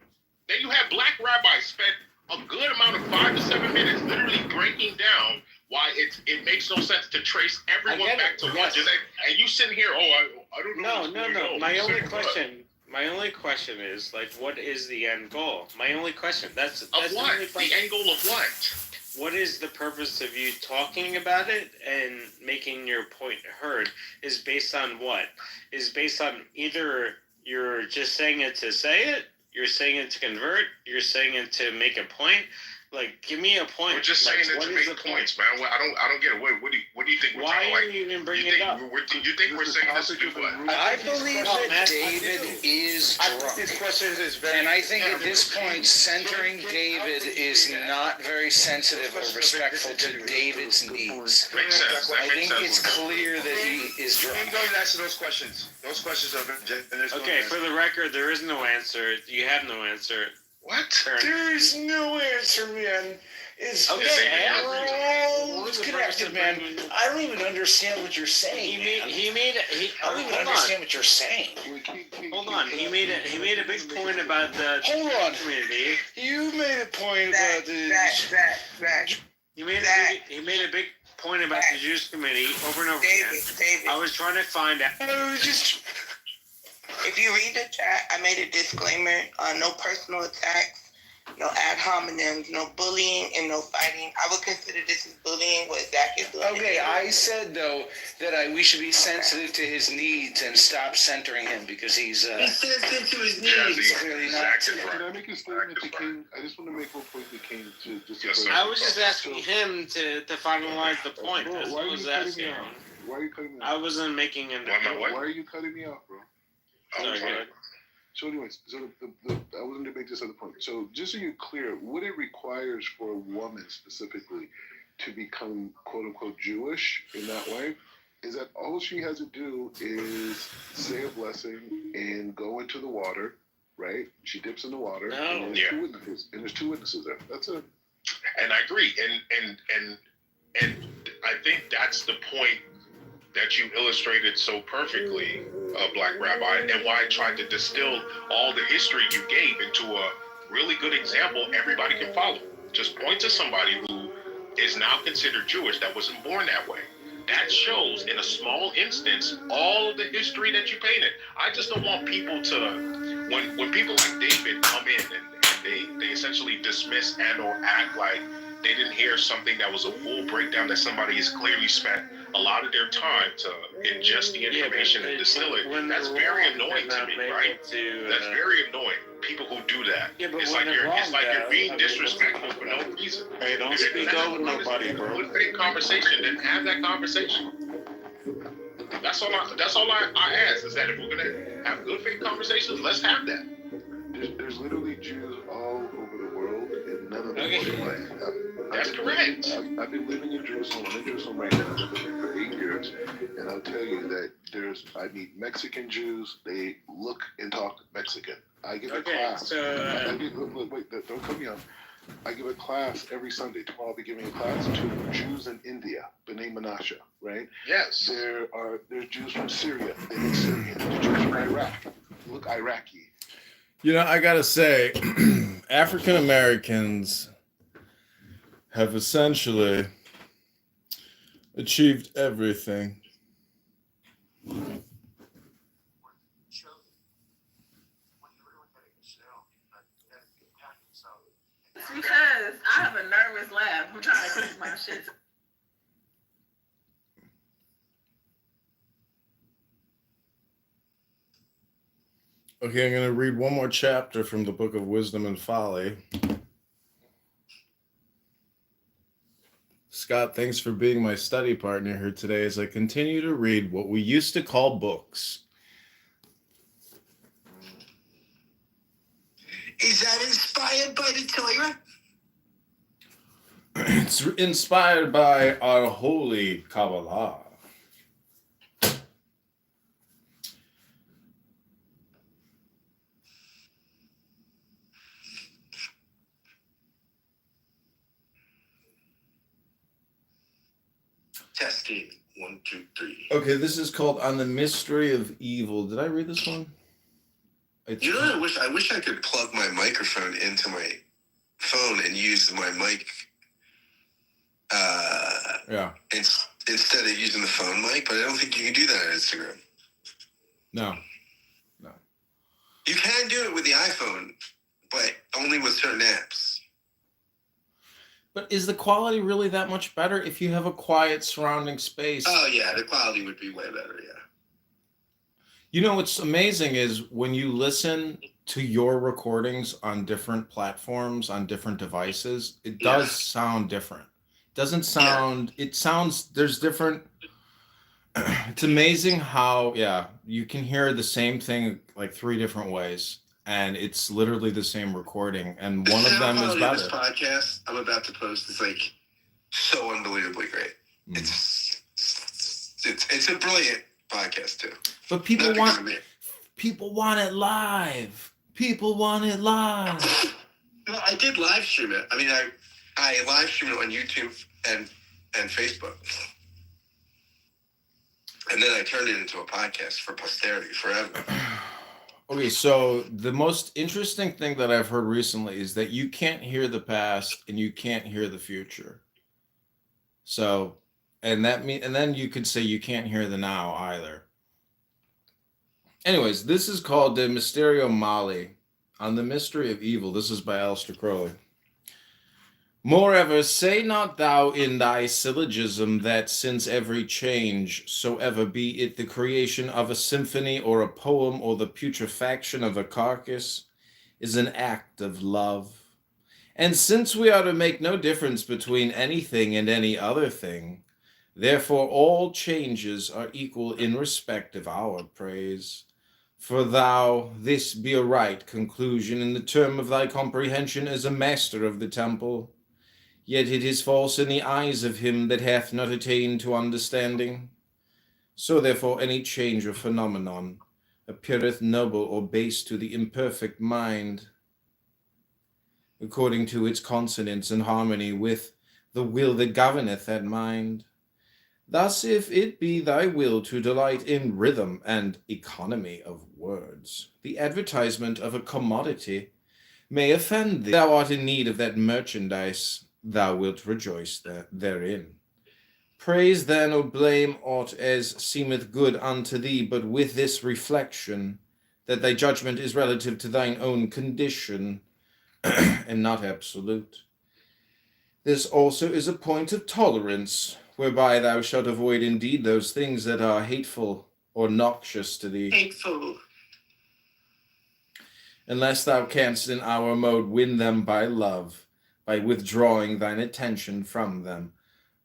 Then you have black rabbis spent a good amount of 5 to 7 minutes literally breaking down why it makes no sense to trace everyone back to one. And you sitting here, I don't know. No. My only question is, like, what is the end goal? My only question. That's of what? The end goal of what? What is the purpose of you talking about it and making your point heard? Is based on what? Is based on either you're just saying it to say it, you're saying it to convert, you're saying it to make a point. Like, give me a point. We're just saying it to make points, man. I don't get it. What do you think we're talking about? Why are you even bringing it up? You think we're saying this to do what? I believe that David is drunk. And I think at this point, centering David is not very sensitive or respectful to David's needs. Makes sense. I think it's clear that he is drunk. I'm going to answer those questions. Those questions are very okay, for the record, there is no answer. You have no answer. What? There is no answer, man. It's connected, man. I don't even understand what you're saying. I don't even understand what you're saying. Hold on. He made a big point about the community. You made a point about the. He made a big point about the Jewish committee over and over again. I was trying to find out. If you read the chat, I made a disclaimer, no personal attacks. no ad hominem, no bullying, and no fighting. I would consider this as bullying, what Zach is doing. Okay, I said though that we should be sensitive to his needs and stop centering him because he's sensitive to his Yeah, needs. clearly not. Can I make a statement to King? I just want to make one point to King to just. Yes, sir. I was just asking him to finalize the point. Bro, That's why what I are was you cutting asking. me off? Why are you cutting me off? I wasn't making an. What? Why are you cutting me off, bro? Sorry, go ahead. So anyways, so I wasn't to make this other point. So just so you're clear, what it requires for a woman specifically to become quote unquote Jewish in that way is that all she has to do is say a blessing and go into the water, right? She dips in the water, and there's two witnesses there. That's it. And I agree. And I think that's the point that you illustrated so perfectly, Black Rabbi, and why I tried to distill all the history you gave into a really good example everybody can follow. Just point to somebody who is now considered Jewish that wasn't born that way. That shows in a small instance all of the history that you painted. I just don't want people to, when people like David come in and they essentially dismiss and or act like they didn't hear something that was a full breakdown that somebody has clearly spent a lot of their time to ingest the information and distill it. That's very annoying to me, right? That's very annoying. People who do that. Yeah, but it's when like you're they're being wrong, disrespectful for no reason. Hey, don't speak over nobody, bro. Good faith conversation, then have that conversation. That's all I ask is that if we're gonna have good faith conversations, let's have that. There's literally Jews all over the world, and none of them look alike. That's correct. I've been living in Jerusalem. I'm in Jerusalem right now. I've been there for 8 years, and I'll tell you that I meet Mexican Jews. They look and talk Mexican. I give a class. Wait, don't cut me off. I give a class every Sunday. Tomorrow I'll be giving a class to Jews in India, B'nai Menashe, right? Yes. There's Jews from Syria. They look Syrian. There's Jews from Iraq. They look Iraqi. You know, I gotta say, African Americans have essentially achieved everything. Because I have a nervous laugh. I'm trying to keep my shit. Okay, I'm gonna read one more chapter from the Book of Wisdom and Folly. Scott, thanks for being my study partner here today as I continue to read what we used to call books. Is that inspired by the Torah? It's inspired by our holy Kabbalah. Testing 1, 2, 3. Okay, this is called On the Mystery of Evil. Did I read this one? You know, I wish I could plug my microphone into my phone and use my mic. Yeah. Instead of using the phone mic, but I don't think you can do that on Instagram. No. You can do it with the iPhone, but only with certain apps. But is the quality really that much better if you have a quiet surrounding space? Oh, yeah, the quality would be way better, yeah. You know, what's amazing is when you listen to your recordings on different platforms, on different devices, it does sound different. It doesn't sound, it sounds, there's different, it's amazing how, you can hear the same thing like 3 different ways. And it's literally the same recording. And one of them is better. This podcast I'm about to post is like so unbelievably great. It's a brilliant podcast too. But people want it live. People want it live. Well, I did live stream it. I mean, I live streamed it on YouTube and Facebook. And then I turned it into a podcast for posterity forever. Okay, so the most interesting thing that I've heard recently is that you can't hear the past and you can't hear the future. So, and then you could say you can't hear the now either. Anyways, this is called the Mysterio Mali. On the mystery of evil. This is by Aleister Crowley. Moreover, say not thou in thy syllogism that since every change, soever be it the creation of a symphony or a poem or the putrefaction of a carcass, is an act of love. And since we are to make no difference between anything and any other thing, therefore all changes are equal in respect of our praise. For thou, this be a right conclusion in the term of thy comprehension as a master of the temple. Yet it is false in the eyes of him that hath not attained to understanding. So therefore any change or phenomenon appeareth noble or base to the imperfect mind, according to its consonance and harmony with the will that governeth that mind. Thus, if it be thy will to delight in rhythm and economy of words, the advertisement of a commodity may offend thee. Thou art in need of that merchandise, thou wilt rejoice therein. Praise then or blame aught as seemeth good unto thee, but with this reflection, that thy judgment is relative to thine own condition, and not absolute. This also is a point of tolerance, whereby thou shalt avoid indeed those things that are hateful or noxious to thee. Hateful. Unless thou canst in our mode win them by love, by withdrawing thine attention from them.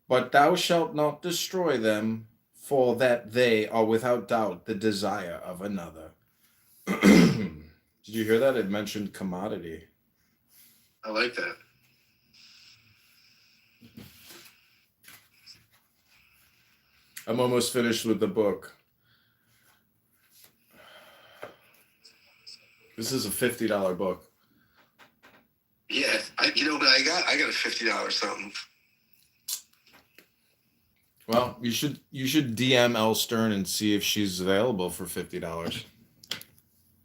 But thou shalt not destroy them, for that they are without doubt the desire of another. Did you hear that? It mentioned commodity. I like that. I'm almost finished with the book. This is a $50 book. Yeah, you know what I got? I got a $50 something. Well, you should DM Elle Stern and see if she's available for $50.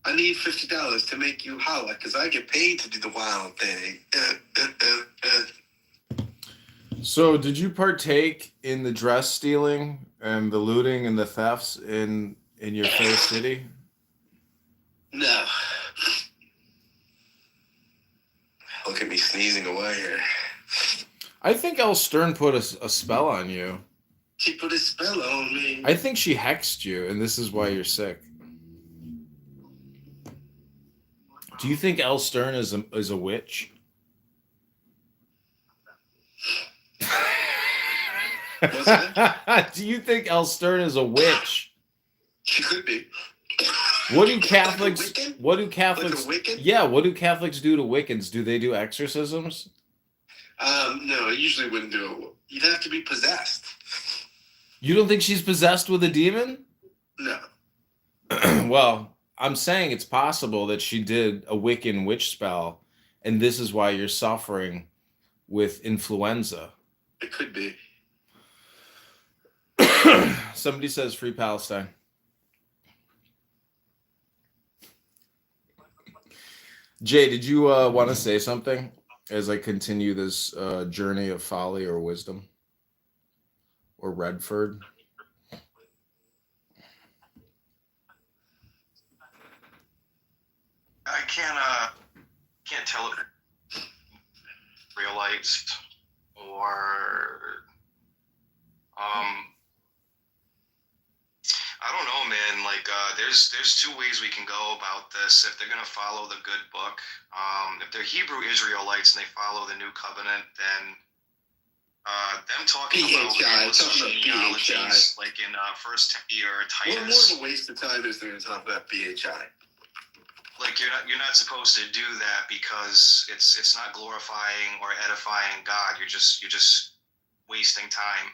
I need $50 to make you holla, because I get paid to do the wild thing. So, did you partake in the dress stealing and the looting and the thefts in your fair city? No. Look at me sneezing away here. I think Elle Stern put a spell on you. She put a spell on me. I think she hexed you, and this is why you're sick. Do you think Elle Stern is a witch? What's that? Do you think Elle Stern is a witch? She could be. What do Catholics? What do Catholics? Like a Wiccan? Yeah, what do Catholics do to Wiccans? Do they do exorcisms? No, I usually wouldn't do it. You'd have to be possessed. You don't think she's possessed with a demon? No. Well, I'm saying it's possible that she did a Wiccan witch spell, and this is why you're suffering with influenza. It could be. Somebody says free Palestine. Jay, did you want to say something as I continue this journey of folly or wisdom? Or Redford? I can't tell if Israelites or I don't know, man. Like, there's two ways we can go about this. If they're gonna follow the good book, if they're Hebrew Israelites and they follow the new covenant, then them talking about genealogies, like in First Timothy or Titus. What more of a waste of time is there to talk about BHI? Like you're not supposed to do that because it's not glorifying or edifying God. You're just wasting time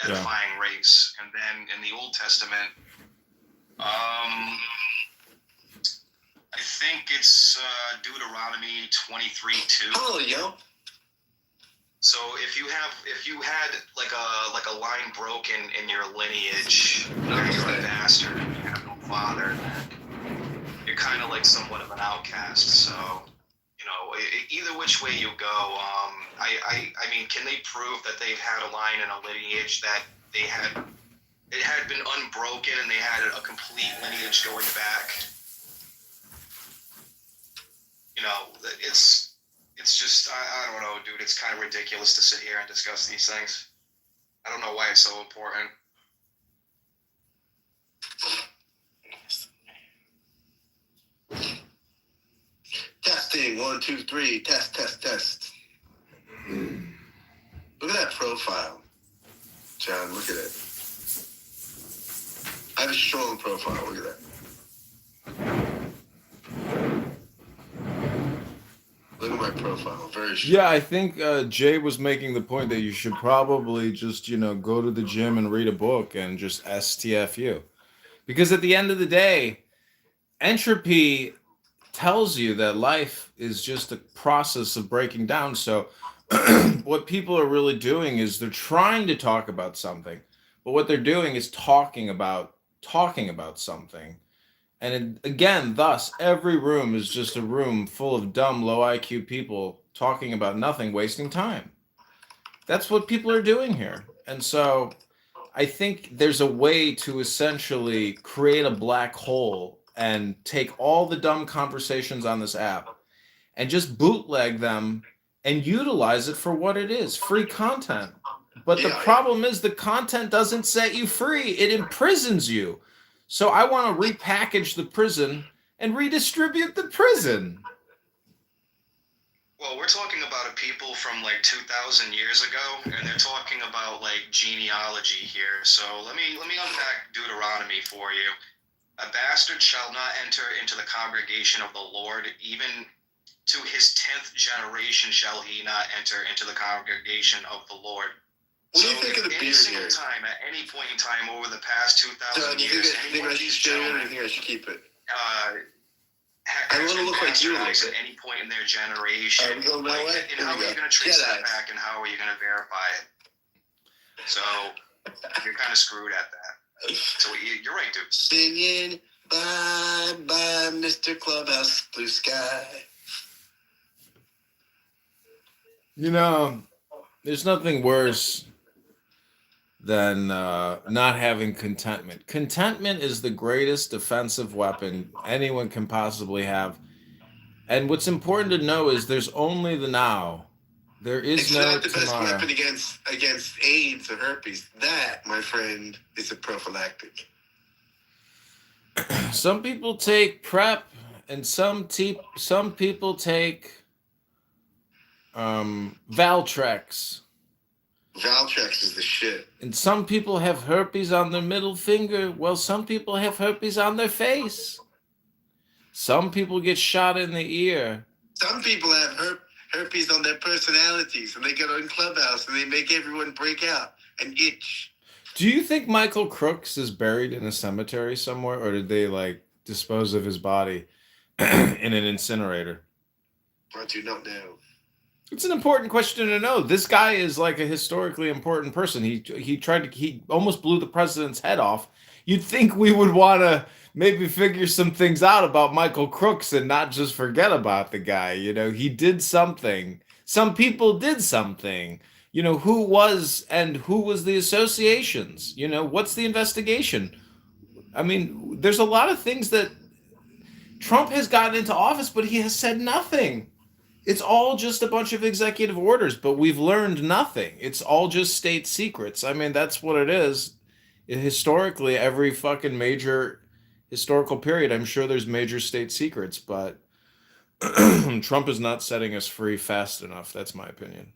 edifying race. And then in the Old Testament, I think it's Deuteronomy 23:2. Oh, yo. So if you had like a line broken in your lineage, where you're a bastard and you have no father, you're kind of like somewhat of an outcast. So, you know, either which way you go, I mean, can they prove that they've had a line in a lineage that it had been unbroken and they had a complete lineage going back? it's kind of ridiculous to sit here and discuss these things. I don't know why it's so important. Testing, 1, 2, 3, test, test, test. Look at that profile, John. Look at it. I have a strong profile. Look at that. Look at my profile. Very strong. Yeah, I think Jay was making the point that you should probably just, go to the gym and read a book and just STFU. Because at the end of the day, entropy tells you that life is just a process of breaking down. So what people are really doing is they're trying to talk about something, but what they're doing is talking about something. And again, thus, every room is just a room full of dumb, low IQ people talking about nothing, wasting time. That's what people are doing here. And so I think there's a way to essentially create a black hole and take all the dumb conversations on this app and just bootleg them and utilize it for what it is, free content. But the problem is the content doesn't set you free. It imprisons you. So I want to repackage the prison and redistribute the prison. Well, we're talking about a people from like 2,000 years ago, and they're talking about like genealogy here. So let me unpack Deuteronomy for you. A bastard shall not enter into the congregation of the Lord, even to his 10th generation shall he not enter into the congregation of the Lord. What do you think of the beard here? Time, at any point in time over the past 2,000 do you years, think I should shave it or do you think I should keep it? I want to look like you a little bit. At any point in their generation. Go my way? And how are you going to trace that back, and how are you going to verify it? So you're kind of screwed at that. So you're right, dude. Singing bye bye, Mr. Clubhouse Blue Sky. There's nothing worse than not having contentment. Contentment is the greatest defensive weapon anyone can possibly have. And what's important to know is there's only the now. There is no not the best tomorrow. weapon against AIDS or herpes. That, my friend, is a prophylactic. Some people take PrEP, and some people take Valtrex. Valtrex is the shit. And some people have herpes on their middle finger. Well, some people have herpes on their face. Some people get shot in the ear. Some people have herpes on their personalities, and they get on Clubhouse, and they make everyone break out and itch. Do you think Michael Crooks is buried in a cemetery somewhere, or did they, dispose of his body in an incinerator? I do not know. It's an important question to know. This guy is like a historically important person. He almost blew the president's head off. You'd think we would want to maybe figure some things out about Michael Crooks and not just forget about the guy. He did something. Some people did something. Who was the associations? What's the investigation? I mean, there's a lot of things that Trump has gotten into office, but he has said nothing. It's all just a bunch of executive orders, but we've learned nothing. It's all just state secrets. I mean, that's what it is. Historically, every fucking major historical period, I'm sure there's major state secrets, but Trump is not setting us free fast enough. That's my opinion.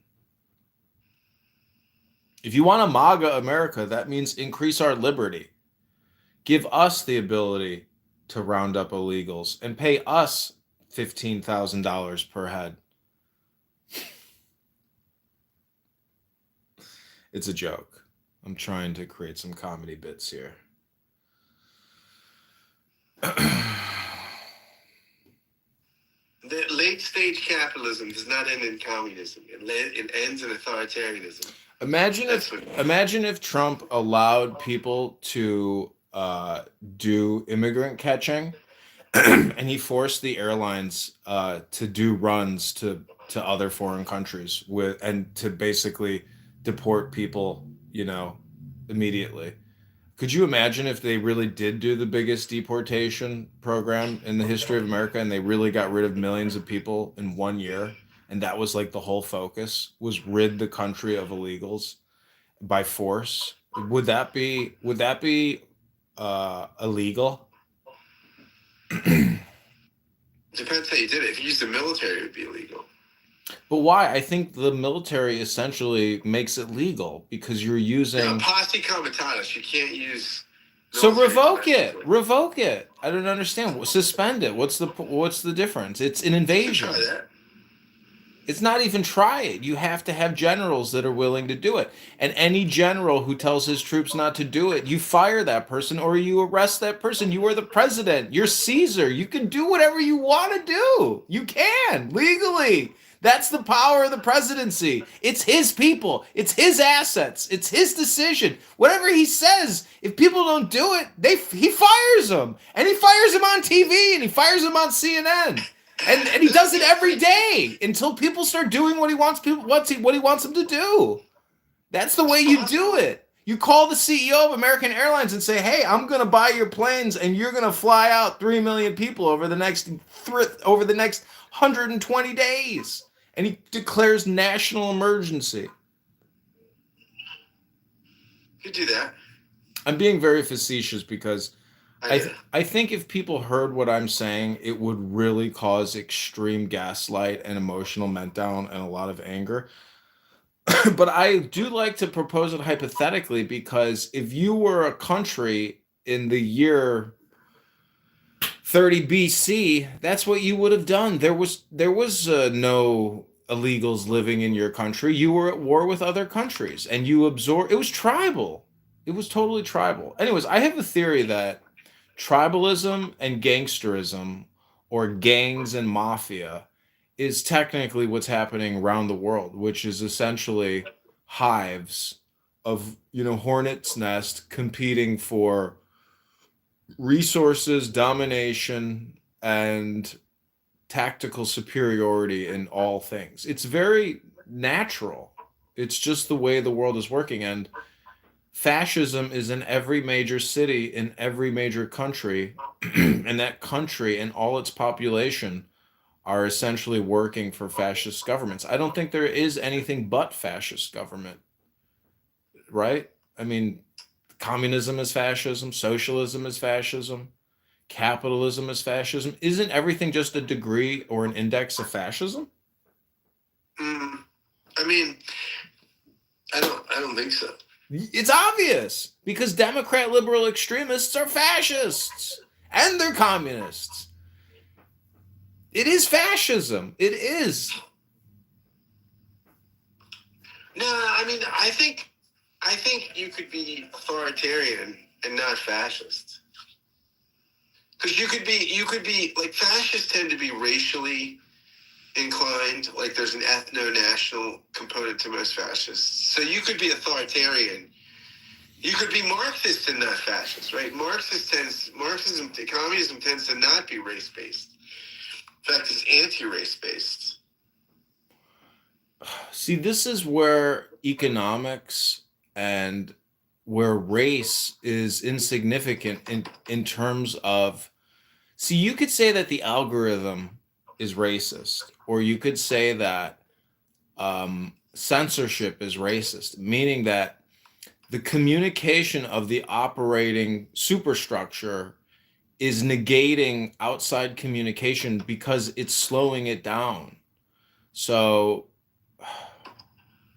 If you want a MAGA America, that means increase our liberty. Give us the ability to round up illegals and pay us $15,000 per head. It's a joke. I'm trying to create some comedy bits here. The late stage capitalism does not end in communism. It ends in authoritarianism. Imagine if Trump allowed people to do immigrant catching, and he forced the airlines to do runs to other foreign countries and to basically deport people, immediately. Could you imagine if they really did do the biggest deportation program in the history of America and they really got rid of millions of people in 1 year? and that was like the whole focus, was rid the country of illegals by force. Would that be illegal? Depends how you did it. If you used the military, it would be illegal. But why? I think the military essentially makes it legal because you're using. No, posse comitatus. You can't use. So revoke it. Revoke it. I don't understand. Suspend it. What's the difference? It's an invasion. Try that. It's not even try it. You have to have generals that are willing to do it. And any general who tells his troops not to do it, you fire that person or you arrest that person. You are the president. You're Caesar. You can do whatever you want to do. You can legally. That's the power of the presidency. It's his people. It's his assets. It's his decision. Whatever he says, if people don't do it, he fires them. And he fires them on TV and he fires them on CNN. And he does it every day until people start doing what he wants them to do. That's the way you do it. You call the CEO of American Airlines and say, "Hey, I'm going to buy your planes and you're going to fly out 3 million people over the next 120 days." And he declares national emergency. You do that. I'm being very facetious because I think if people heard what I'm saying, it would really cause extreme gaslight and emotional meltdown and a lot of anger. But I do like to propose it hypothetically because if you were a country in the year 30 BC, that's what you would have done. There was no illegals living in your country. You were at war with other countries and you absorbed. It was tribal. It was totally tribal. Anyways, I have a theory that tribalism and gangsterism, or gangs and mafia, is technically what's happening around the world, which is essentially hives of, hornet's nest competing for resources, domination, and tactical superiority in all things. It's very natural. It's just the way the world is working. And fascism is in every major city, in every major country, and that country and all its population are essentially working for fascist governments. I don't think there is anything but fascist government, right? I mean, communism is fascism, socialism is fascism, capitalism is fascism. Isn't everything just a degree or an index of fascism? I mean, I don't think so. It's obvious because Democrat liberal extremists are fascists and they're communists. It is fascism. It is. No, I mean, I think you could be authoritarian and not fascist. Because you could be like, fascists tend to be racially inclined. Like, there's an ethno-national component to most fascists. So you could be authoritarian. You could be Marxist and not fascist, right? Communism tends to not be race-based. In fact, it's anti-race-based. See, this is where economics and where race is insignificant in terms of, see, you could say that the algorithm is racist, or you could say that censorship is racist, meaning that the communication of the operating superstructure is negating outside communication because it's slowing it down. So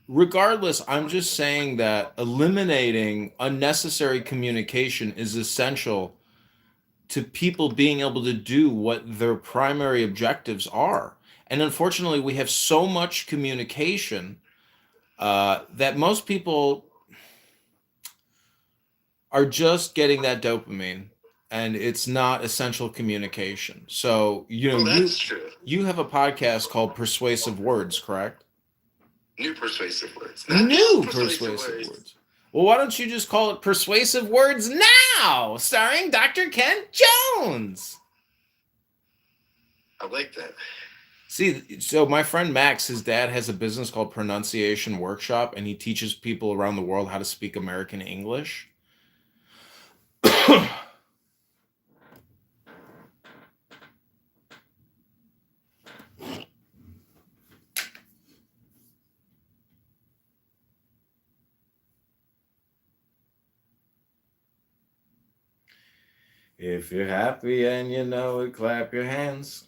regardless, I'm just saying that eliminating unnecessary communication is essential to people being able to do what their primary objectives are. And unfortunately, we have so much communication that most people are just getting that dopamine, and it's not essential communication. So, That's true. You have a podcast called Persuasive Words, correct? New persuasive words. New persuasive words. Well, why don't you just call it Persuasive Words Now, starring Dr. Kent Jones? I like that. See, so my friend Max, his dad has a business called Pronunciation Workshop, and he teaches people around the world how to speak American English. If you're happy and you know it, clap your hands.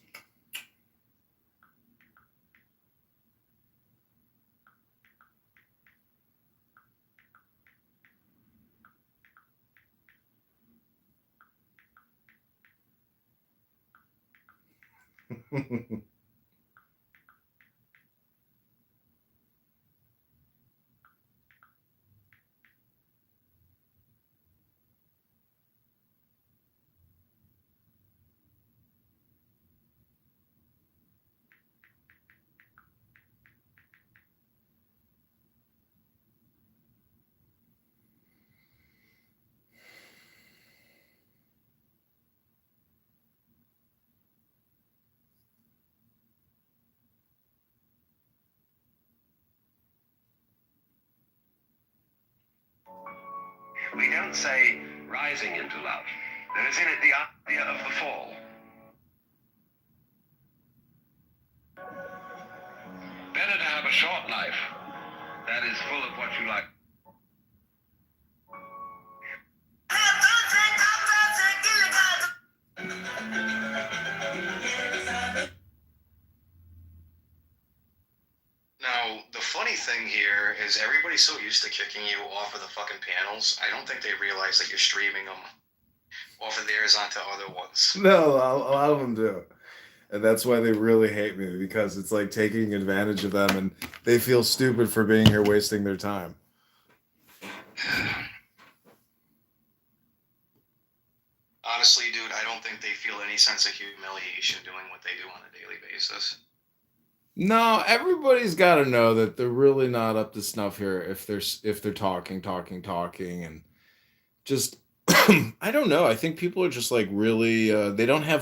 We don't say rising into love. There is in it the idea of the fall. Better to have a short life that is full of what you like. Now, the funny thing here is everybody's so used to kicking you off of the fucking panels, I don't think they realize that you're streaming them off of theirs onto other ones. No, a lot of them do. And that's why they really hate me, because it's like taking advantage of them and they feel stupid for being here wasting their time. Honestly, dude, I don't think they feel any sense of humiliation doing what they do on a daily basis. No, everybody's got to know that they're really not up to snuff here if they're talking and just I don't know. I think people are just like really they don't have